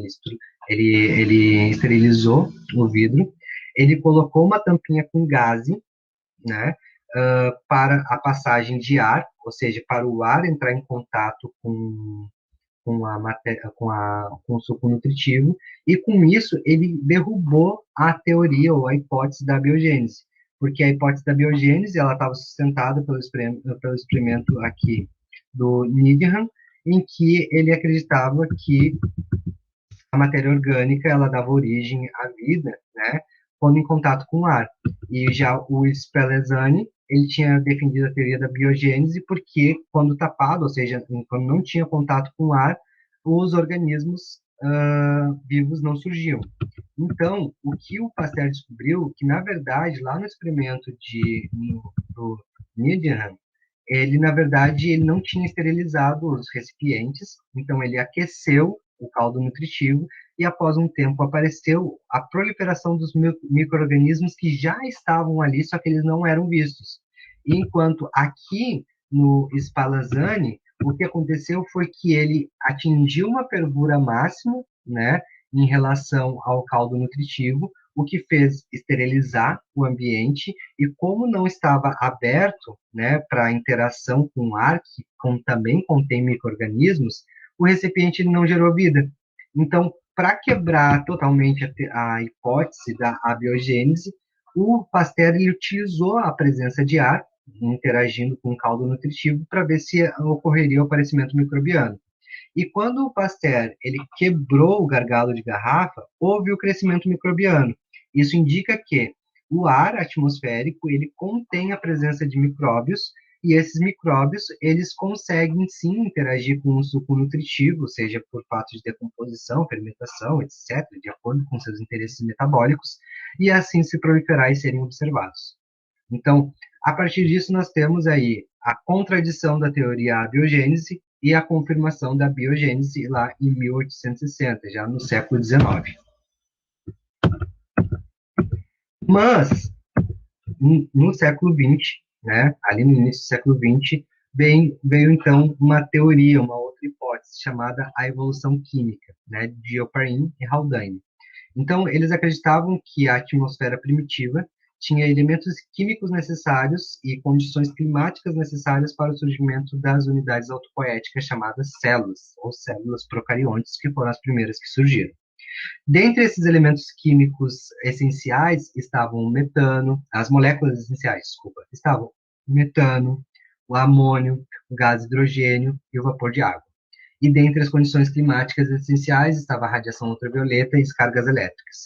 ele esterilizou o vidro, ele colocou uma tampinha com gaze, né, para a passagem de ar, ou seja, para o ar entrar em contato com a matéria, com o suco nutritivo, e com isso ele derrubou a teoria ou a hipótese da biogênese, porque a hipótese da biogênese ela estava sustentada pelo experimento aqui do Needham, em que ele acreditava que a matéria orgânica ela dava origem à vida, né, quando em contato com o ar. E já o Spallanzani, ele tinha defendido a teoria da biogênese porque quando tapado, ou seja, quando não tinha contato com o ar, os organismos vivos não surgiam. Então, o que o Pasteur descobriu, que na verdade, lá no experimento do Needham, ele na verdade ele não tinha esterilizado os recipientes, então ele aqueceu o caldo nutritivo e após um tempo apareceu a proliferação dos micro-organismos que já estavam ali, só que eles não eram vistos. Enquanto aqui no Spallanzani, o que aconteceu foi que ele atingiu uma fervura máxima, né, em relação ao caldo nutritivo, o que fez esterilizar o ambiente e como não estava aberto, né, para interação com o ar, que também contém micro-organismos, o recipiente não gerou vida. Então, para quebrar totalmente a hipótese da abiogênese, o Pasteur ele utilizou a presença de ar interagindo com o caldo nutritivo para ver se ocorreria o aparecimento microbiano. E quando o Pasteur ele quebrou o gargalo de garrafa, houve o crescimento microbiano. Isso indica que o ar atmosférico ele contém a presença de micróbios e esses micróbios eles conseguem sim interagir com o suco nutritivo, seja por fato de decomposição, fermentação, etc., de acordo com seus interesses metabólicos, e assim se proliferar e serem observados. Então, a partir disso, nós temos aí a contradição da teoria abiogênese e a confirmação da biogênese lá em 1860, já no século XIX. Mas, no século XX, né, ali no início do século XX, veio então uma teoria, uma outra hipótese, chamada a evolução química, né, de Oparin e Haldane. Então, eles acreditavam que a atmosfera primitiva tinha elementos químicos necessários e condições climáticas necessárias para o surgimento das unidades autopoéticas chamadas células, ou células procariontes, que foram as primeiras que surgiram. Dentre esses elementos químicos essenciais estavam o metano, as moléculas essenciais, desculpa, estavam o metano, o amônio, o gás hidrogênio e o vapor de água. E dentre as condições climáticas essenciais estava a radiação ultravioleta e descargas elétricas,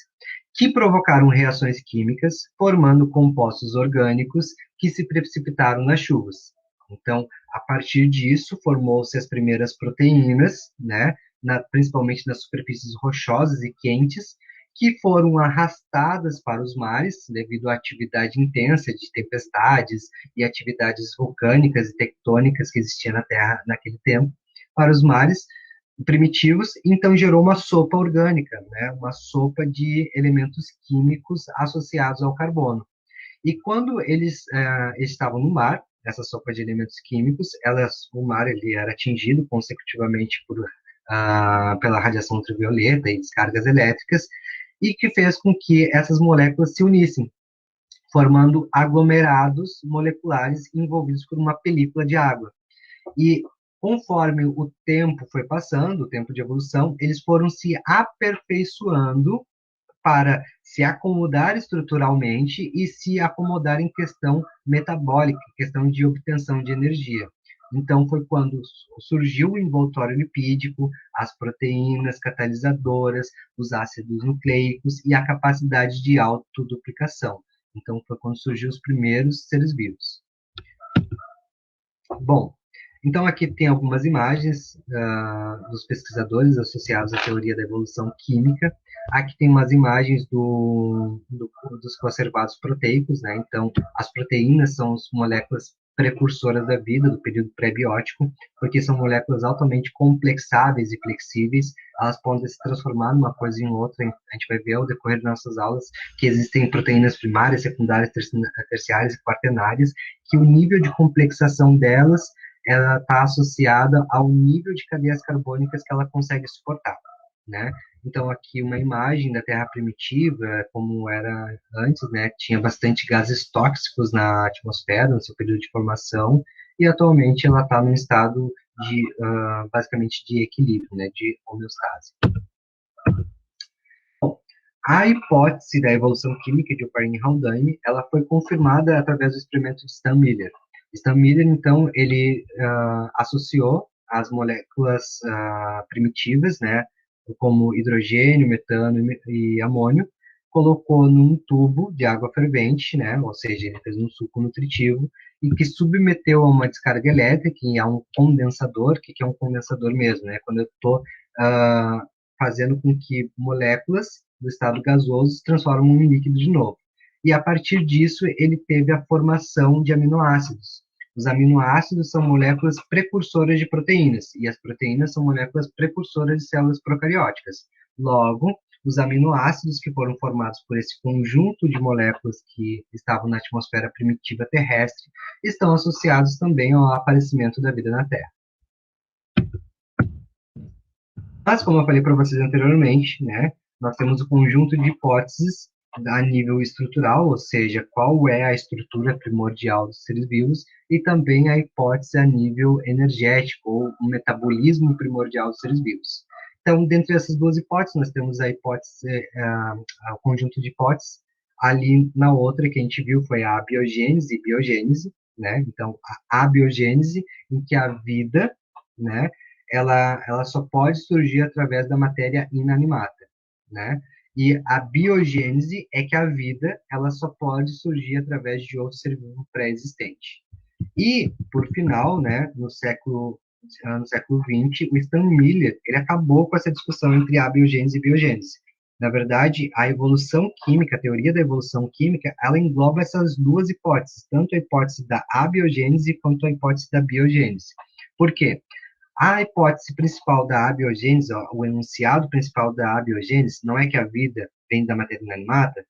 que provocaram reações químicas, formando compostos orgânicos que se precipitaram nas chuvas. Então, a partir disso, formou-se as primeiras proteínas, né, principalmente nas superfícies rochosas e quentes, que foram arrastadas para os mares devido à atividade intensa de tempestades e atividades vulcânicas e tectônicas que existiam na Terra naquele tempo, para os mares primitivos, então gerou uma sopa orgânica, né, uma sopa de elementos químicos associados ao carbono. E quando eles estavam no mar, essa sopa de elementos químicos, o mar ele era atingido consecutivamente pela radiação ultravioleta e descargas elétricas, e que fez com que essas moléculas se unissem, formando aglomerados moleculares envolvidos por uma película de água. E conforme o tempo foi passando, o tempo de evolução, eles foram se aperfeiçoando para se acomodar estruturalmente e se acomodar em questão metabólica, questão de obtenção de energia. Então, foi quando surgiu o envoltório lipídico, as proteínas catalisadoras, os ácidos nucleicos e a capacidade de autoduplicação. Então, foi quando surgiu os primeiros seres vivos. Bom, então aqui tem algumas imagens dos pesquisadores associados à teoria da evolução química. Aqui tem umas imagens dos conservados proteicos, né? Então, as proteínas são as moléculas precursoras da vida, do período pré-biótico, porque são moléculas altamente complexáveis e flexíveis. Elas podem se transformar numa coisa em outra. A gente vai ver ao decorrer das nossas aulas que existem proteínas primárias, secundárias, terciárias e quaternárias, que o nível de complexação delas ela está associada ao nível de cadeias carbônicas que ela consegue suportar, né? Então, aqui uma imagem da Terra primitiva, como era antes, né? Tinha bastante gases tóxicos na atmosfera, no seu período de formação, e atualmente ela está num estado de, basicamente, de equilíbrio, né? De homeostase. A hipótese da evolução química de Oparin e Haldane, ela foi confirmada através do experimento de Stan Miller. Stan Miller, então, ele associou as moléculas primitivas, né, como hidrogênio, metano e amônio, colocou num tubo de água fervente, né, ou seja, ele fez um suco nutritivo, e que submeteu a uma descarga elétrica e a um condensador. O que é um condensador mesmo? Né? Quando eu estou fazendo com que moléculas do estado gasoso se transformam em líquido de novo. E a partir disso, ele teve a formação de aminoácidos. Os aminoácidos são moléculas precursoras de proteínas, e as proteínas são moléculas precursoras de células procarióticas. Logo, os aminoácidos que foram formados por esse conjunto de moléculas que estavam na atmosfera primitiva terrestre estão associados também ao aparecimento da vida na Terra. Mas, como eu falei para vocês anteriormente, né, nós temos o conjunto de hipóteses a nível estrutural, ou seja, qual é a estrutura primordial dos seres vivos, e também a hipótese a nível energético, ou o metabolismo primordial dos seres vivos. Então, dentre essas duas hipóteses, nós temos a hipótese, o conjunto de hipóteses. Ali na outra que a gente viu foi a abiogênese e biogênese, né? Então, a abiogênese, em que a vida, né, ela só pode surgir através da matéria inanimada, né? E a biogênese é que a vida ela só pode surgir através de outro ser vivo pré-existente. E, por final, né, no século XX, o Stan Miller ele acabou com essa discussão entre abiogênese e biogênese. Na verdade, a evolução química, a teoria da evolução química, ela engloba essas duas hipóteses, tanto a hipótese da abiogênese quanto a hipótese da biogênese. Por quê? A hipótese principal da abiogênese, o enunciado principal da abiogênese, não é que a vida vem da matéria inanimada?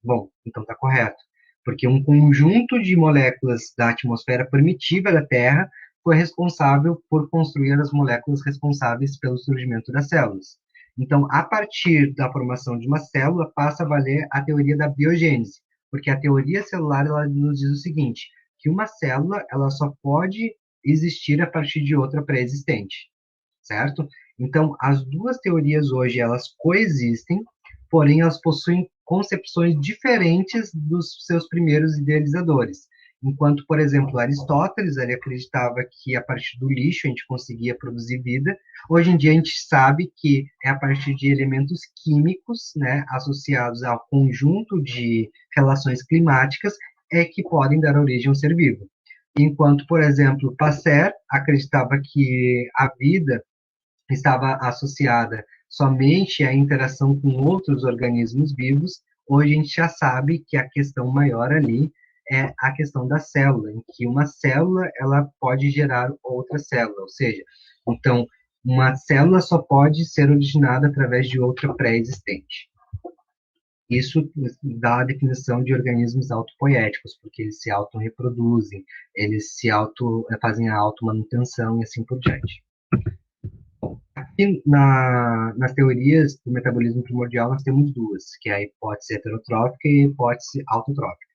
Bom, então está correto. Porque um conjunto de moléculas da atmosfera primitiva da Terra foi responsável por construir as moléculas responsáveis pelo surgimento das células. Então, a partir da formação de uma célula, passa a valer a teoria da biogênese, porque a teoria celular ela nos diz o seguinte, que uma célula ela só pode existir a partir de outra pré-existente, certo? Então, as duas teorias hoje elas coexistem, porém elas possuem concepções diferentes dos seus primeiros idealizadores. Enquanto, por exemplo, Aristóteles ele acreditava que a partir do lixo a gente conseguia produzir vida, hoje em dia a gente sabe que é a partir de elementos químicos, né, associados ao conjunto de relações climáticas, é que podem dar origem ao ser vivo. Enquanto, por exemplo, Pasteur acreditava que a vida estava associada somente à interação com outros organismos vivos, hoje a gente já sabe que a questão maior ali é a questão da célula, em que uma célula ela pode gerar outra célula, ou seja, então uma célula só pode ser originada através de outra pré-existente. Isso dá a definição de organismos autopoéticos, porque eles se autorreproduzem, eles fazem a automanutenção e assim por diante. Aqui nas teorias do metabolismo primordial nós temos duas, que é a hipótese heterotrófica e a hipótese autotrófica.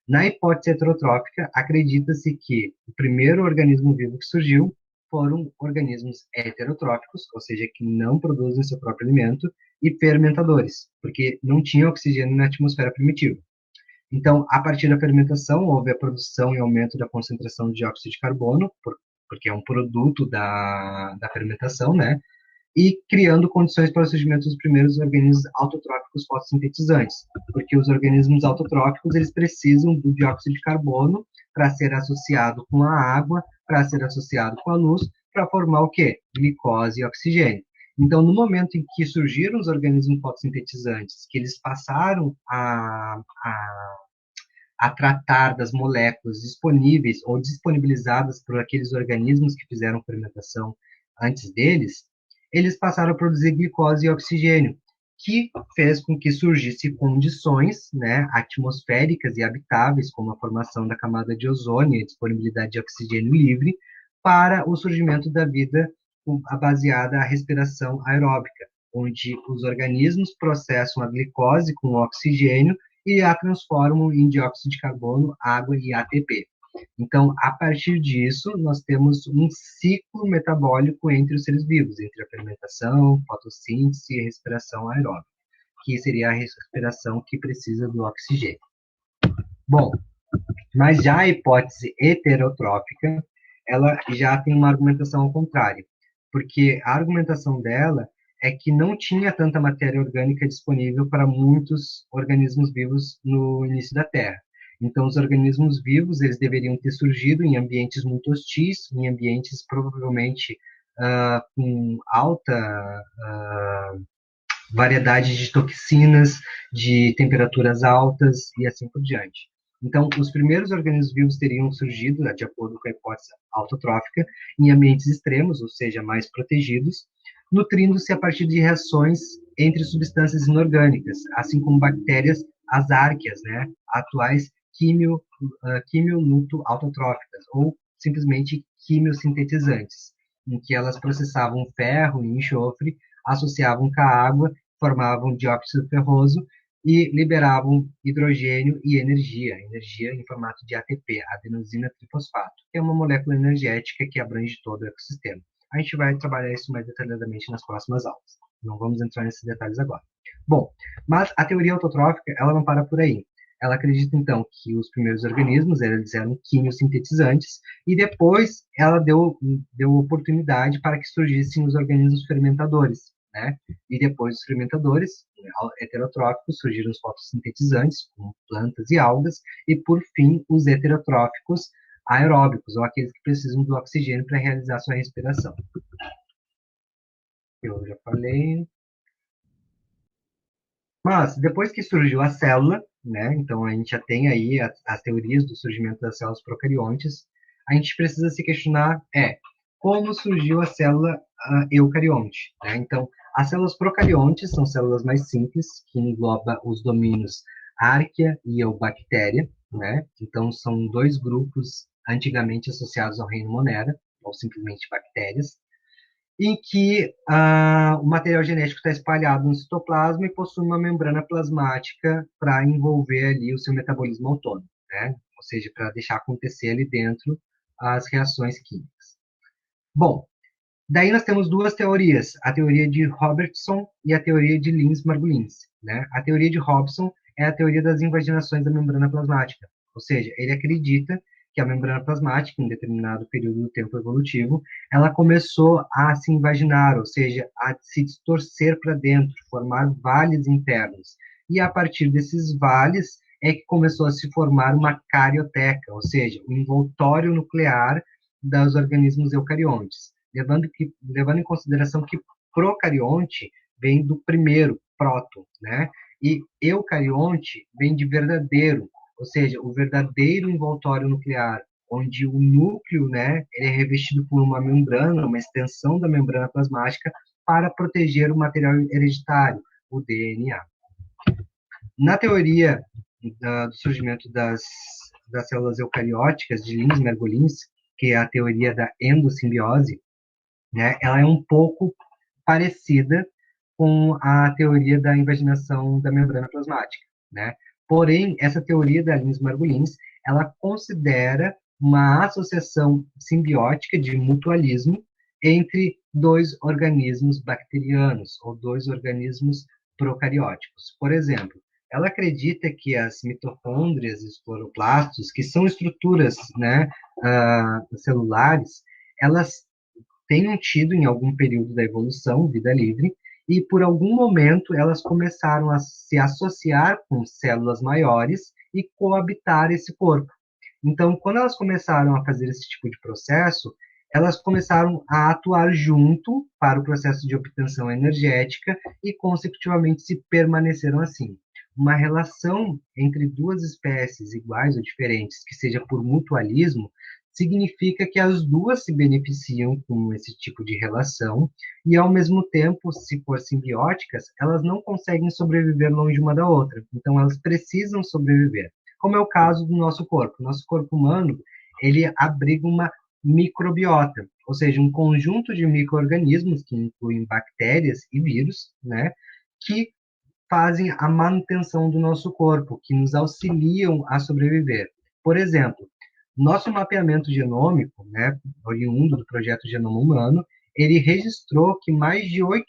Na hipótese heterotrófica, acredita-se que o primeiro organismo vivo que surgiu foram organismos heterotróficos, ou seja, que não produzem seu próprio alimento, e fermentadores, porque não tinha oxigênio na atmosfera primitiva. Então, a partir da fermentação, houve a produção e aumento da concentração de dióxido de carbono, por porque é um produto da fermentação, né? E criando condições para o surgimento dos primeiros organismos autotróficos fotossintetizantes, porque os organismos autotróficos eles precisam do dióxido de carbono para ser associado com a água, para ser associado com a luz, para formar o quê? Glicose e oxigênio. Então, no momento em que surgiram os organismos fotossintetizantes, que eles passaram a tratar das moléculas disponíveis ou disponibilizadas por aqueles organismos que fizeram fermentação antes deles, eles passaram a produzir glicose e oxigênio, que fez com que surgissem condições, né, atmosféricas e habitáveis, como a formação da camada de ozônio e a disponibilidade de oxigênio livre, para o surgimento da vida baseada à respiração aeróbica, onde os organismos processam a glicose com o oxigênio e a transformam em dióxido de carbono, água e ATP. Então, a partir disso, nós temos um ciclo metabólico entre os seres vivos, entre a fermentação, fotossíntese e respiração aeróbica, que seria a respiração que precisa do oxigênio. Bom, mas já a hipótese heterotrófica, ela já tem uma argumentação ao contrário, porque a argumentação dela é que não tinha tanta matéria orgânica disponível para muitos organismos vivos no início da Terra. Então, os organismos vivos, eles deveriam ter surgido em ambientes muito hostis, em ambientes provavelmente com alta variedade de toxinas, de temperaturas altas e assim por diante. Então, os primeiros organismos vivos teriam surgido, de acordo com a hipótese autotrófica, em ambientes extremos, ou seja, mais protegidos, nutrindo-se a partir de reações entre substâncias inorgânicas, assim como bactérias, as árqueas, né, atuais quimio-luto-autotróficas, ou simplesmente quimiosintetizantes, em que elas processavam ferro e enxofre, associavam com a água, formavam dióxido ferroso e liberavam hidrogênio e energia em formato de ATP, adenosina trifosfato, que é uma molécula energética que abrange todo o ecossistema. A gente vai trabalhar isso mais detalhadamente nas próximas aulas. Não vamos entrar nesses detalhes agora. Bom, mas a teoria autotrófica, ela não para por aí. Ela acredita, então, que os primeiros organismos eles eram quimiosintetizantes e depois ela deu oportunidade para que surgissem os organismos fermentadores, né? E depois dos fermentadores heterotróficos surgiram os fotossintetizantes, como plantas e algas, e por fim os heterotróficos aeróbicos, ou aqueles que precisam do oxigênio para realizar sua respiração. Eu já falei. Mas depois que surgiu a célula, né? Então a gente já tem aí as teorias do surgimento das células procariontes. A gente precisa se questionar como surgiu a célula eucarionte, né? Então as células procariontes são células mais simples que engloba os domínios arquea e eubactéria, né? Então são dois grupos antigamente associados ao reino Monera, ou simplesmente bactérias em que o material genético está espalhado no citoplasma e possui uma membrana plasmática para envolver ali o seu metabolismo autônomo, né? Ou seja, para deixar acontecer ali dentro as reações químicas. Bom, daí nós temos duas teorias, a teoria de Robertson e a teoria de Linz-Margolin, né? A teoria de Robson é a teoria das invaginações da membrana plasmática, ou seja, ele acredita que a membrana plasmática, em determinado período do tempo evolutivo, ela começou a se invaginar, ou seja, a se distorcer para dentro, formar vales internos. E a partir desses vales é que começou a se formar uma carioteca, ou seja, o envoltório nuclear dos organismos eucariontes, levando em consideração que procarionte vem do primeiro, proto, né? E eucarionte vem de verdadeiro, ou seja, o verdadeiro envoltório nuclear, onde o núcleo, né, ele é revestido por uma membrana, uma extensão da membrana plasmática para proteger o material hereditário, o DNA. Na teoria do surgimento das células eucarióticas de Linz-Margolin, que é a teoria da endossimbiose, né, ela é um pouco parecida com a teoria da invaginação da membrana plasmática, né? Porém, essa teoria da Linz-Margolin, ela considera uma associação simbiótica de mutualismo entre dois organismos bacterianos ou dois organismos procarióticos. Por exemplo, ela acredita que as mitocôndrias e os cloroplastos, que são estruturas, né, celulares, elas tenham tido em algum período da evolução, vida livre, e por algum momento elas começaram a se associar com células maiores e coabitar esse corpo. Então, quando elas começaram a fazer esse tipo de processo, elas começaram a atuar junto para o processo de obtenção energética e, consecutivamente, se permaneceram assim. Uma relação entre duas espécies iguais ou diferentes, que seja por mutualismo, significa que as duas se beneficiam com esse tipo de relação e, ao mesmo tempo, se for simbióticas, elas não conseguem sobreviver longe uma da outra. Então, elas precisam sobreviver. Como é o caso do nosso corpo. Nosso corpo humano, ele abriga uma microbiota, ou seja, um conjunto de micro-organismos que incluem bactérias e vírus, né, que fazem a manutenção do nosso corpo, que nos auxiliam a sobreviver. Por exemplo, nosso mapeamento genômico, né, oriundo do projeto Genoma Humano, ele registrou que mais de 8%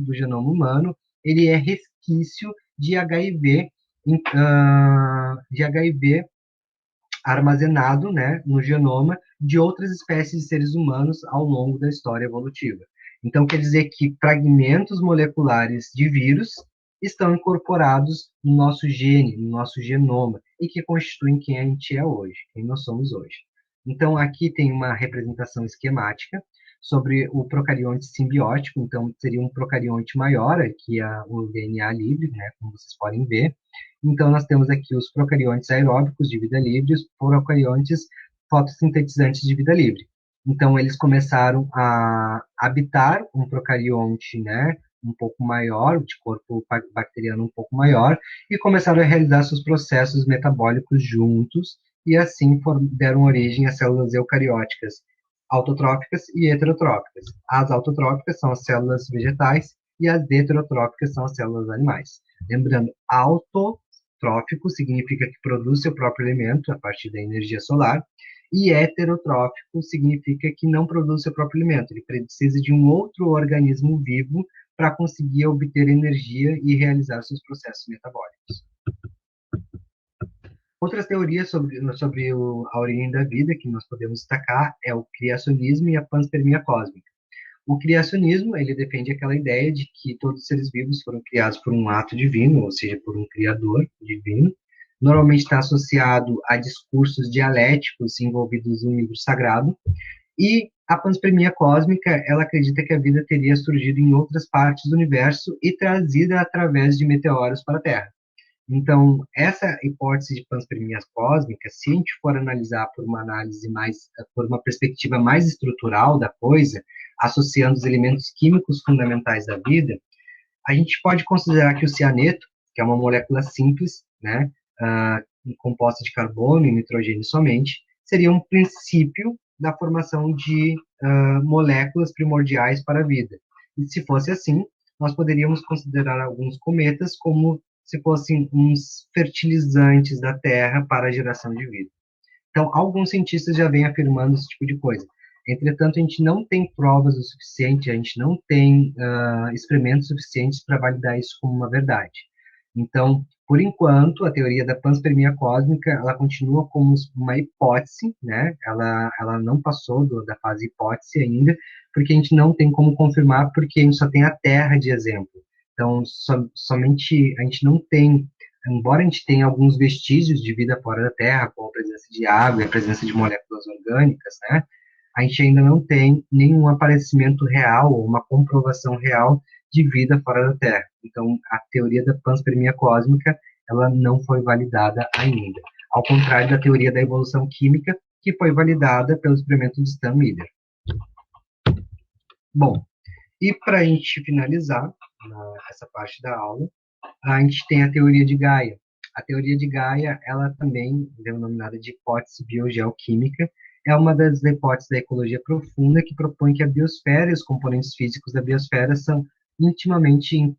do genoma humano ele é resquício de HIV, de HIV armazenado, né, no genoma de outras espécies de seres humanos ao longo da história evolutiva. Então, quer dizer que fragmentos moleculares de vírus estão incorporados no nosso gene, no nosso genoma, e que constituem quem a gente é hoje, quem nós somos hoje. Então, aqui tem uma representação esquemática sobre o procarionte simbiótico, então seria um procarionte maior, aqui o DNA livre, né, como vocês podem ver. Então, nós temos aqui os procariontes aeróbicos de vida livre e os procariontes fotossintetizantes de vida livre. Então, eles começaram a habitar um procarionte, né, um pouco maior, de corpo bacteriano um pouco maior, e começaram a realizar seus processos metabólicos juntos, e assim deram origem às células eucarióticas, autotróficas e heterotróficas. As autotróficas são as células vegetais, e as heterotróficas são as células animais. Lembrando, autotrófico significa que produz seu próprio alimento a partir da energia solar, e heterotrófico significa que não produz seu próprio alimento, ele precisa de um outro organismo vivo para conseguir obter energia e realizar seus processos metabólicos. Outras teorias sobre a origem da vida que nós podemos destacar é o criacionismo e a panspermia cósmica. O criacionismo, ele defende aquela ideia de que todos os seres vivos foram criados por um ato divino, ou seja, por um criador divino. Normalmente está associado a discursos dialéticos envolvidos no livro sagrado. E a panspermia cósmica, ela acredita que a vida teria surgido em outras partes do universo e trazida através de meteoros para a Terra. Então, essa hipótese de panspermia cósmica, se a gente for analisar por uma análise mais, por uma perspectiva mais estrutural da coisa, associando os elementos químicos fundamentais da vida, a gente pode considerar que o cianeto, que é uma molécula simples, né, composta de carbono e nitrogênio somente, seria um princípio da formação de moléculas primordiais para a vida. E se fosse assim, nós poderíamos considerar alguns cometas como se fossem uns fertilizantes da Terra para a geração de vida. Então, alguns cientistas já vêm afirmando esse tipo de coisa. Entretanto, a gente não tem provas o suficiente, a gente não tem experimentos suficientes para validar isso como uma verdade. Então, por enquanto, a teoria da panspermia cósmica, ela continua como uma hipótese, né? Ela não passou da fase hipótese ainda, porque a gente não tem como confirmar, porque a gente só tem a Terra de exemplo. Então, somente a gente não tem, embora a gente tenha alguns vestígios de vida fora da Terra, como a presença de água e a presença de moléculas orgânicas, né? A gente ainda não tem nenhum aparecimento real ou uma comprovação real de vida fora da Terra. Então, a teoria da panspermia cósmica, ela não foi validada ainda. Ao contrário da teoria da evolução química, que foi validada pelo experimento de Stan Miller. Bom, e para a gente finalizar essa parte da aula, a gente tem a teoria de Gaia. A teoria de Gaia, ela também, denominada de hipótese biogeoquímica, é uma das hipóteses da ecologia profunda que propõe que a biosfera e os componentes físicos da biosfera são intimamente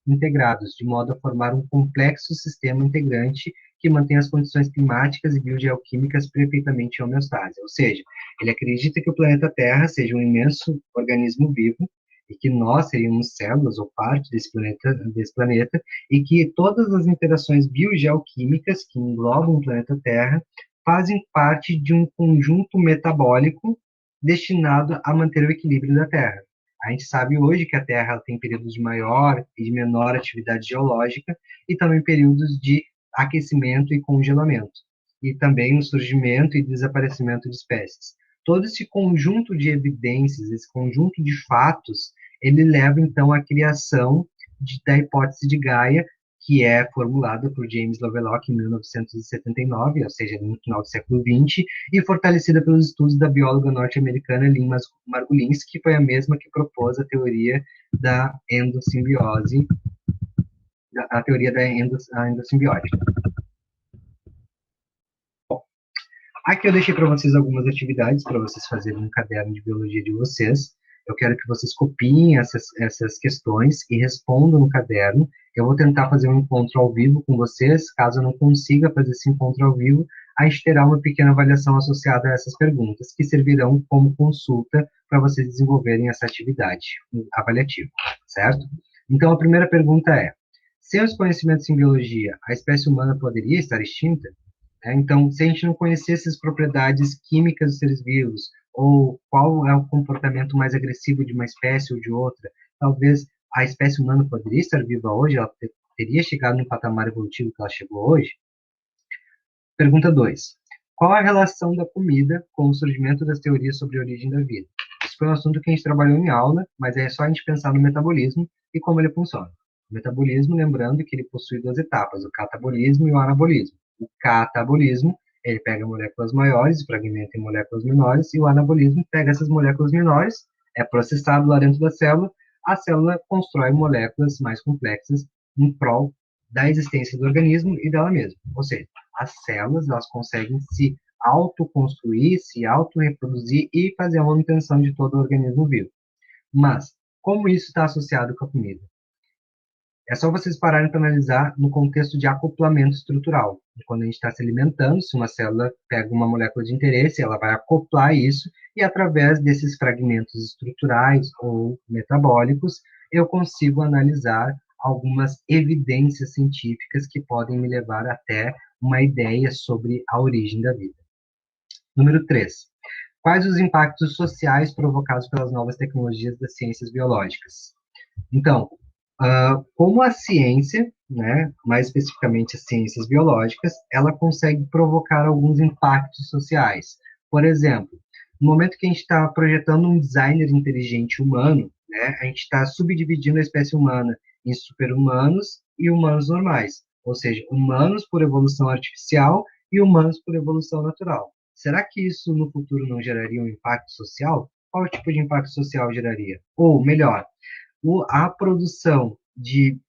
integrados, de modo a formar um complexo sistema integrante que mantém as condições climáticas e biogeoquímicas perfeitamente em homeostase. Ou seja, ele acredita que o planeta Terra seja um imenso organismo vivo e que nós seríamos células ou parte desse planeta, e que todas as interações biogeoquímicas que englobam o planeta Terra fazem parte de um conjunto metabólico destinado a manter o equilíbrio da Terra. A gente sabe hoje que a Terra tem períodos de maior e de menor atividade geológica e também períodos de aquecimento e congelamento, e também o surgimento e desaparecimento de espécies. Todo esse conjunto de evidências, esse conjunto de fatos, ele leva então à criação da hipótese de Gaia, que é formulada por James Lovelock em 1979, ou seja, no final do século XX, e fortalecida pelos estudos da bióloga norte-americana Lynn Margulis, que foi a mesma que propôs a teoria da endossimbiose, a teoria da endossimbiose. Aqui eu deixei para vocês algumas atividades para vocês fazerem no caderno de biologia de vocês. Eu quero que vocês copiem essas questões e respondam no caderno. Eu vou tentar fazer um encontro ao vivo com vocês. Caso eu não consiga fazer esse encontro ao vivo, a gente terá uma pequena avaliação associada a essas perguntas, que servirão como consulta para vocês desenvolverem essa atividade avaliativa, certo? Então, a primeira pergunta é: sem os conhecimentos em biologia, a espécie humana poderia estar extinta? Então, se a gente não conhecesse as propriedades químicas dos seres vivos, ou qual é o comportamento mais agressivo de uma espécie ou de outra, talvez a espécie humana poderia estar viva hoje, ela teria chegado no patamar evolutivo que ela chegou hoje? Pergunta 2. Qual a relação da comida com o surgimento das teorias sobre a origem da vida? Isso foi um assunto que a gente trabalhou em aula, mas é só a gente pensar no metabolismo e como ele funciona. O metabolismo, lembrando que ele possui duas etapas, o catabolismo e o anabolismo. O catabolismo, ele pega moléculas maiores, fragmenta em moléculas menores, e o anabolismo pega essas moléculas menores, é processado lá dentro da célula, a célula constrói moléculas mais complexas em prol da existência do organismo e dela mesma. Ou seja, as células elas conseguem se autoconstruir, se autorreproduzir e fazer a manutenção de todo o organismo vivo. Mas, como isso está associado com a comida? É só vocês pararem para analisar no contexto de acoplamento estrutural. Quando a gente está se alimentando, se uma célula pega uma molécula de interesse, ela vai acoplar isso, e através desses fragmentos estruturais ou metabólicos, eu consigo analisar algumas evidências científicas que podem me levar até uma ideia sobre a origem da vida. Número 3. Quais os impactos sociais provocados pelas novas tecnologias das ciências biológicas? Então, como a ciência, né, mais especificamente as ciências biológicas, ela consegue provocar alguns impactos sociais. Por exemplo, no momento que a gente está projetando um designer inteligente humano, né, a gente está subdividindo a espécie humana em super-humanos e humanos normais, ou seja, humanos por evolução artificial e humanos por evolução natural. Será que isso no futuro não geraria um impacto social? Qual tipo de impacto social geraria? Ou melhor, a produção de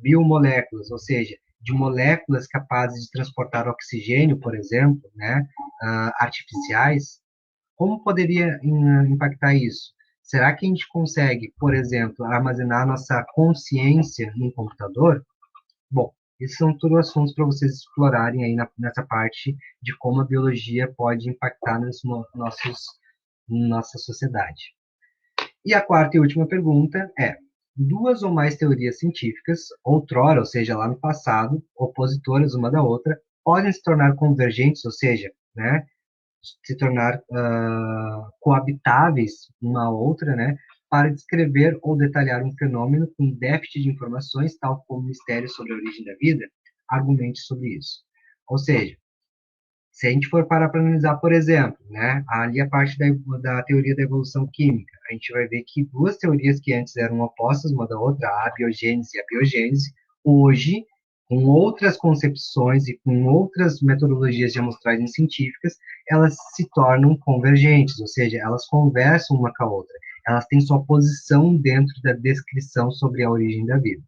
biomoléculas, ou seja, de moléculas capazes de transportar oxigênio, por exemplo, né, artificiais, como poderia impactar isso? Será que a gente consegue, por exemplo, armazenar nossa consciência num computador? Bom, esses são todos assuntos para vocês explorarem aí nessa parte de como a biologia pode impactar nossa sociedade. E a quarta e última pergunta é: duas ou mais teorias científicas, outrora, ou seja, lá no passado, opositoras uma da outra, podem se tornar convergentes, ou seja, né, se tornar coabitáveis uma à outra, né, para descrever ou detalhar um fenômeno com déficit de informações, tal como mistérios sobre a origem da vida? Argumente sobre isso. Ou seja, se a gente for parar para analisar, por exemplo, né, ali a parte da teoria da evolução química, a gente vai ver que duas teorias que antes eram opostas uma da outra, a abiogênese e a biogênese, hoje, com outras concepções e com outras metodologias de amostragem científicas, elas se tornam convergentes, ou seja, elas conversam uma com a outra, elas têm sua posição dentro da descrição sobre a origem da vida.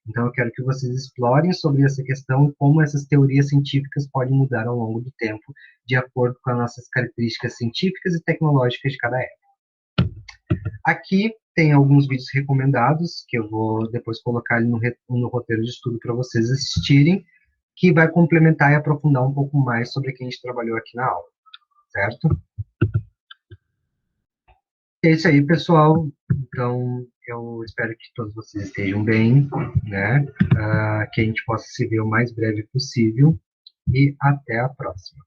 Então, eu quero que vocês explorem sobre essa questão e como essas teorias científicas podem mudar ao longo do tempo, de acordo com as nossas características científicas e tecnológicas de cada época. Aqui tem alguns vídeos recomendados, que eu vou depois colocar ali no roteiro de estudo para vocês assistirem, que vai complementar e aprofundar um pouco mais sobre o que a gente trabalhou aqui na aula, certo? É isso aí, pessoal. Então, eu espero que todos vocês estejam bem, né? Que a gente possa se ver o mais breve possível e até a próxima.